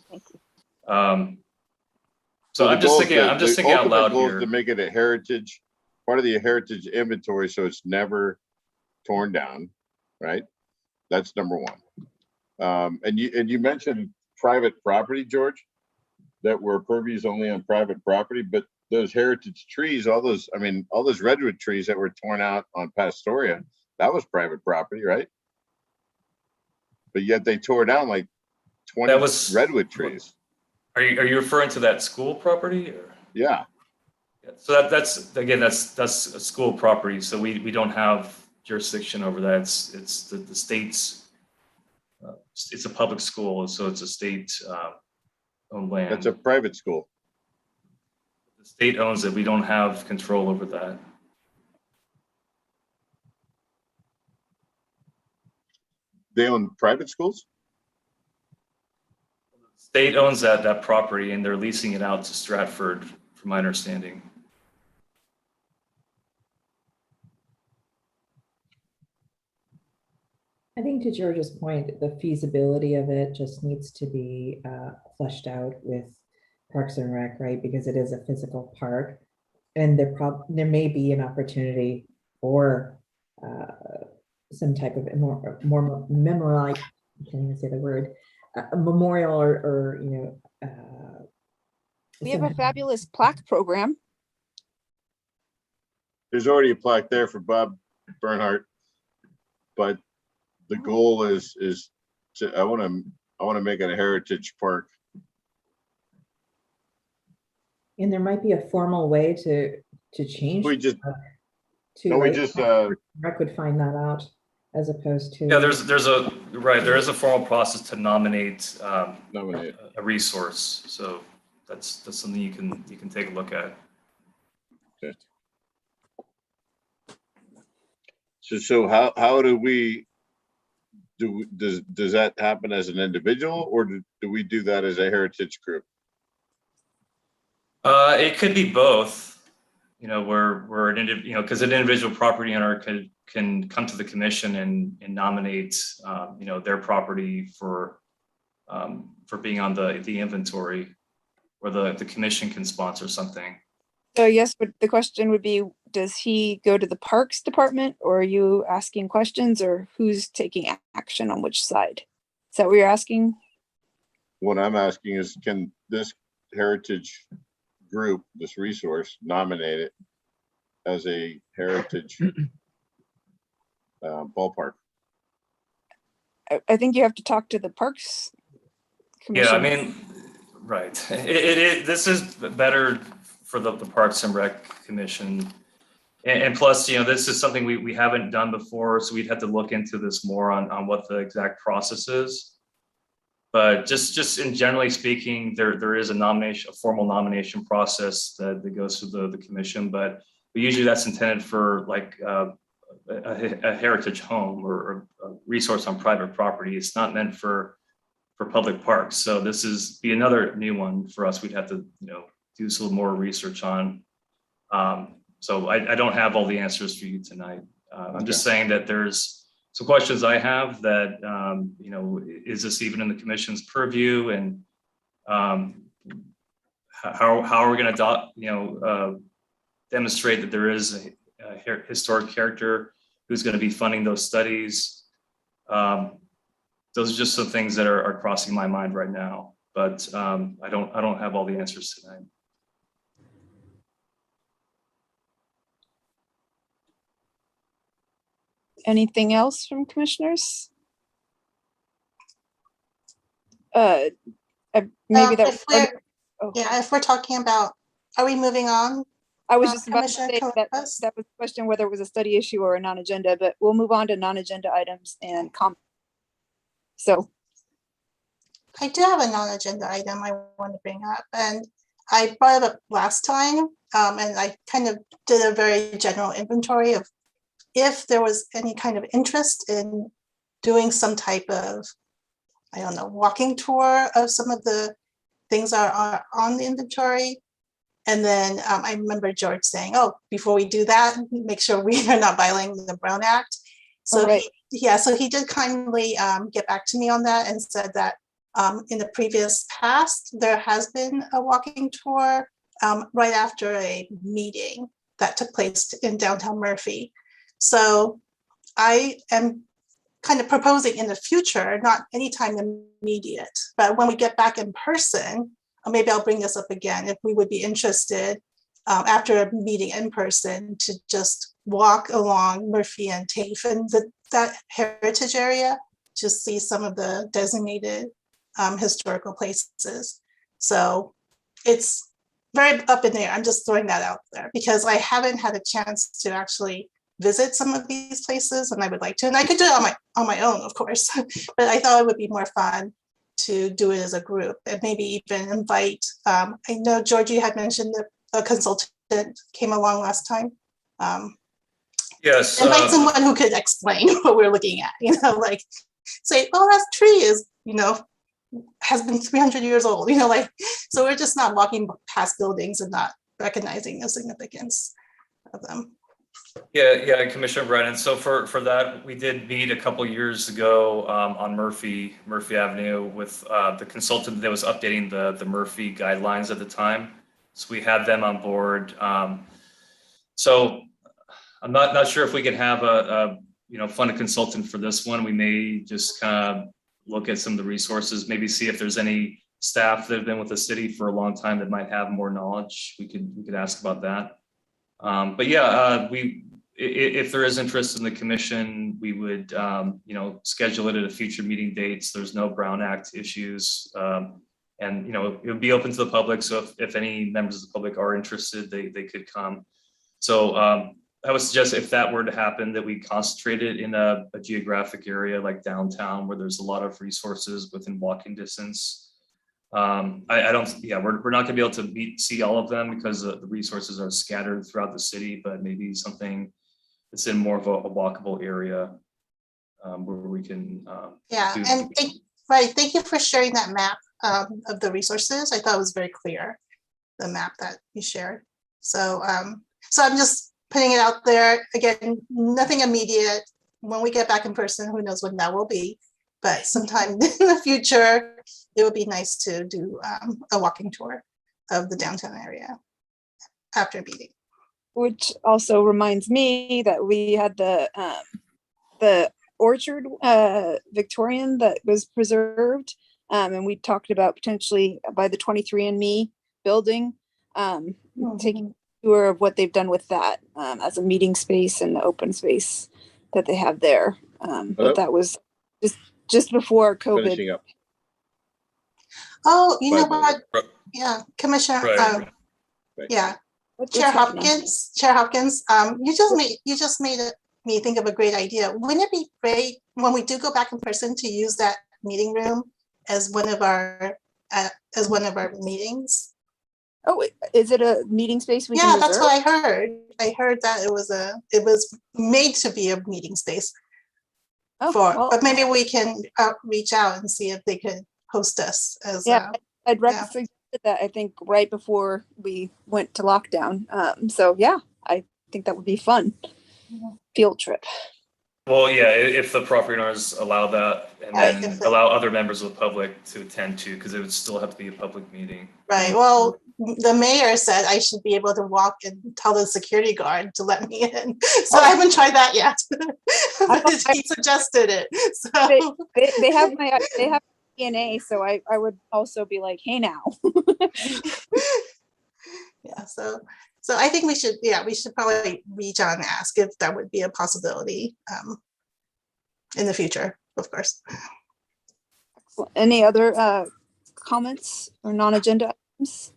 So I'm just thinking out loud goal here. is to make it a heritage, part of the heritage inventory, so it's never torn down, right? That's number one. And you mentioned private property, George, that were purviews only on private property, but those heritage trees, all those redwood trees that were torn out on Pastoria, that was private property, right? But yet they tore down like 20 redwood trees. Are you referring to that school property? Or? Yeah. So that's a school property. So we don't have jurisdiction over that. It's the state's. It's a public school, so it's a state owned land. That's a private school. The state owns it. We don't have control over that. They own private schools? The state owns that property, and they're leasing it out to Stratford, from my understanding. I think to George's point, the feasibility of it just needs to be fleshed out with Parks and Rec, right? Because it is a physical park, and there may be an opportunity for some type of more memorial. I can't even say the word, a memorial or We have a fabulous plaque program. There's already a plaque there for Bob Bernhardt, but the goal is to I want to make it a heritage park. And there might be a formal way to change. We just Rec would find that out, as opposed to. Yeah, there is a formal process to nominate a resource. So that's something you can take a look at. Okay. So how do we does that happen as an individual, or do we do that as a heritage group? It could be both. Where because an individual property owner can come to the commission and nominate their property for being on the inventory, or the commission can sponsor something. So yes, but the question would be, does he go to the Parks Department, or are you asking questions, or who's taking action on which side? Is that what you're asking? What I'm asking is, can this heritage group, this resource, nominate it as a heritage ballpark? I think you have to talk to the Parks Commission. Yeah, I mean, right. This is better for the Parks and Rec Commission. And plus, you know, this is something we haven't done before, so we'd have to look into this more on what the exact process is. But just in generally speaking, there is a formal nomination process that goes through the commission, but usually that's intended for like a heritage home or a resource on private property. It's not meant for public parks. So this be another new one for us. We'd have to, you know, do some more research on. So I don't have all the answers for you tonight. I'm just saying that there's some questions I have that, you know, is this even in the commission's purview, and how are we going to, demonstrate that there is a historic character who's going to be funding those studies? Those are just some things that are crossing my mind right now, but I don't have all the answers tonight. Anything else from commissioners? Maybe that. If we're talking about, are we moving on? I was just about to Commissioner say that was the question, whether it was a study issue or a non-agenda, but we'll move on to non-agenda items and comments. So I do have a non-agenda item I want to bring up, and I brought it up last time, and I kind of did a very general inventory of if there was any kind of interest in doing some type of, I don't know, walking tour of some of the things that are on the inventory. And then I remember George saying, oh, before we do that, make sure we are not violating the Brown Act. So so he did kindly get back to me on that and said that in the previous past, there has been a walking tour right after a meeting that took place in downtown Murphy. So I am kind of proposing in the future, not anytime immediate, but when we get back in person, maybe I'll bring this up again, if we would be interested after a meeting in person to just walk along Murphy and TAFE and that heritage area to see some of the designated historical places. So it's very up in the air. I'm just throwing that out there because I haven't had a chance to actually visit some of these places, and I would like to, and I could do it on my own, of course, but I thought it would be more fun to do it as a group and maybe even invite, I know Georgie had mentioned that a consultant came along last time. Yes. Invite someone who could explain what we're looking at, like say, oh, that tree is, has been 300 years old, so we're just not walking past buildings and not recognizing the significance of them. Yeah, Commissioner Brennan. So for that, we did meet a couple years ago on Murphy Avenue with the consultant that was updating the Murphy guidelines at the time. So we had them on board. So I'm not sure if we can have a fund a consultant for this one. We may just kind of look at some of the resources, maybe see if there's any staff that have been with the city for a long time that might have more knowledge. We could ask about that. But yeah, if there is interest in the commission, we would, schedule it at a future meeting dates. There's no Brown Act issues. And, it would be open to the public. So if any members of the public are interested, they could come. So I would suggest if that were to happen, that we concentrate it in a geographic area like downtown where there's a lot of resources within walking distance. We're not gonna be able to see all of them because the resources are scattered throughout the city, but maybe something that's in more of a walkable area where we can. Thank you for sharing that map of the resources. I thought it was very clear, the map that you shared. So I'm just putting it out there. Again, nothing immediate. When we get back in person, who knows when that will be, but sometime in the future, it would be nice to do a walking tour of the downtown area after a meeting. Which also reminds me that we had the orchard Victorian that was preserved, and we talked about potentially by the 23andMe building, taking a tour of what they've done with that as a meeting space and the open space that they have there. But that was just before COVID. Finishing up. Oh, you know what? Yeah, Commissioner. Right. Yeah, Chair Hopkins, you just made me think of a great idea. Wouldn't it be great when we do go back in person to use that meeting room as one of our meetings? Oh, is it a meeting space we Yeah, can that's reserve? what I heard. I heard that it was made to be a meeting space Oh, well, but maybe we can reach out and see if they could host us as yeah, I'd yeah. recommend that, I think, right before we went to lockdown. So yeah, I think that would be fun. Field trip. Well, yeah, if the property owners allow that, and Right, then if they- allow other members of the public to attend too, because it would still have to be a public meeting. Right. Well, the mayor said I should be able to walk and tell the security guard to let me in. So I haven't tried that yet. But he suggested it. So They have DNA, so I would also be like, hey now. yeah, so I think we should probably reach out and ask if that would be a possibility in the future, of course. Any other comments or non-agenda items?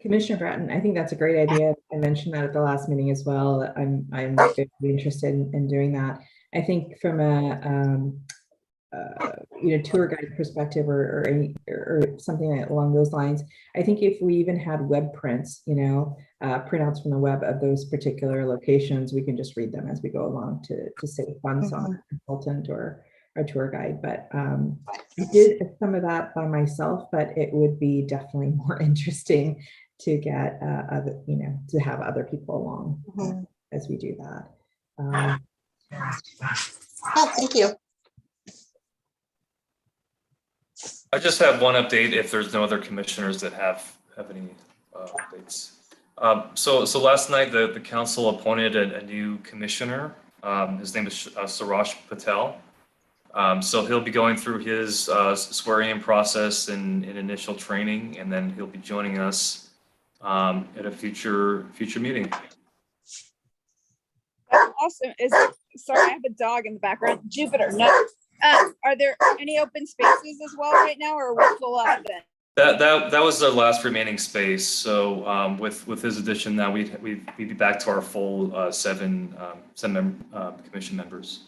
Commissioner Bratton, I think that's a great idea. I mentioned that at the last meeting as well. I'm very interested in doing that. I think from a tour guide perspective or something along those lines, I think if we even had web prints, printouts from the web of those particular locations, we can just read them as we go along to save funds on a consultant or a tour guide. But I did some of that by myself, but it would be definitely more interesting to get to have other people along as we do that. Thank you. I just have one update if there's no other commissioners that have any updates. So last night the council appointed a new commissioner. His name is Surash Patel. So he'll be going through his swearing-in process and initial training, and then he'll be joining us at a future meeting. That's awesome. Sorry, I have a dog in the background. Jupiter, no. Are there any open spaces as well right now, or are we full out then? That was the last remaining space. So with his addition, now we'd be back to our full seven commission members.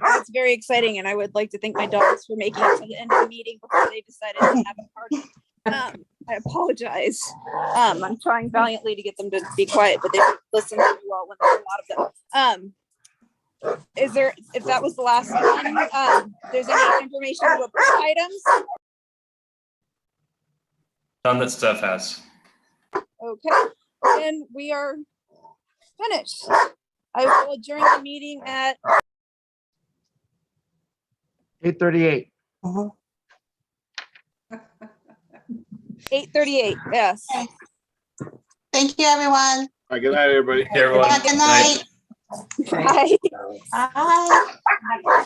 That's very exciting, and I would like to thank my dogs for making it to the end of the meeting before they decided to have a party. I apologize. I'm trying valiantly to get them to be quiet, but they don't listen very well when there's a lot of them. If that was the last one, there's any information about items? None that Steph has. Okay, and we are finished. I will adjourn the meeting at 8:38. 8:38. Yes. Thank you, everyone. All right, good night, everybody. Hey, everyone. Good night. Bye. Bye.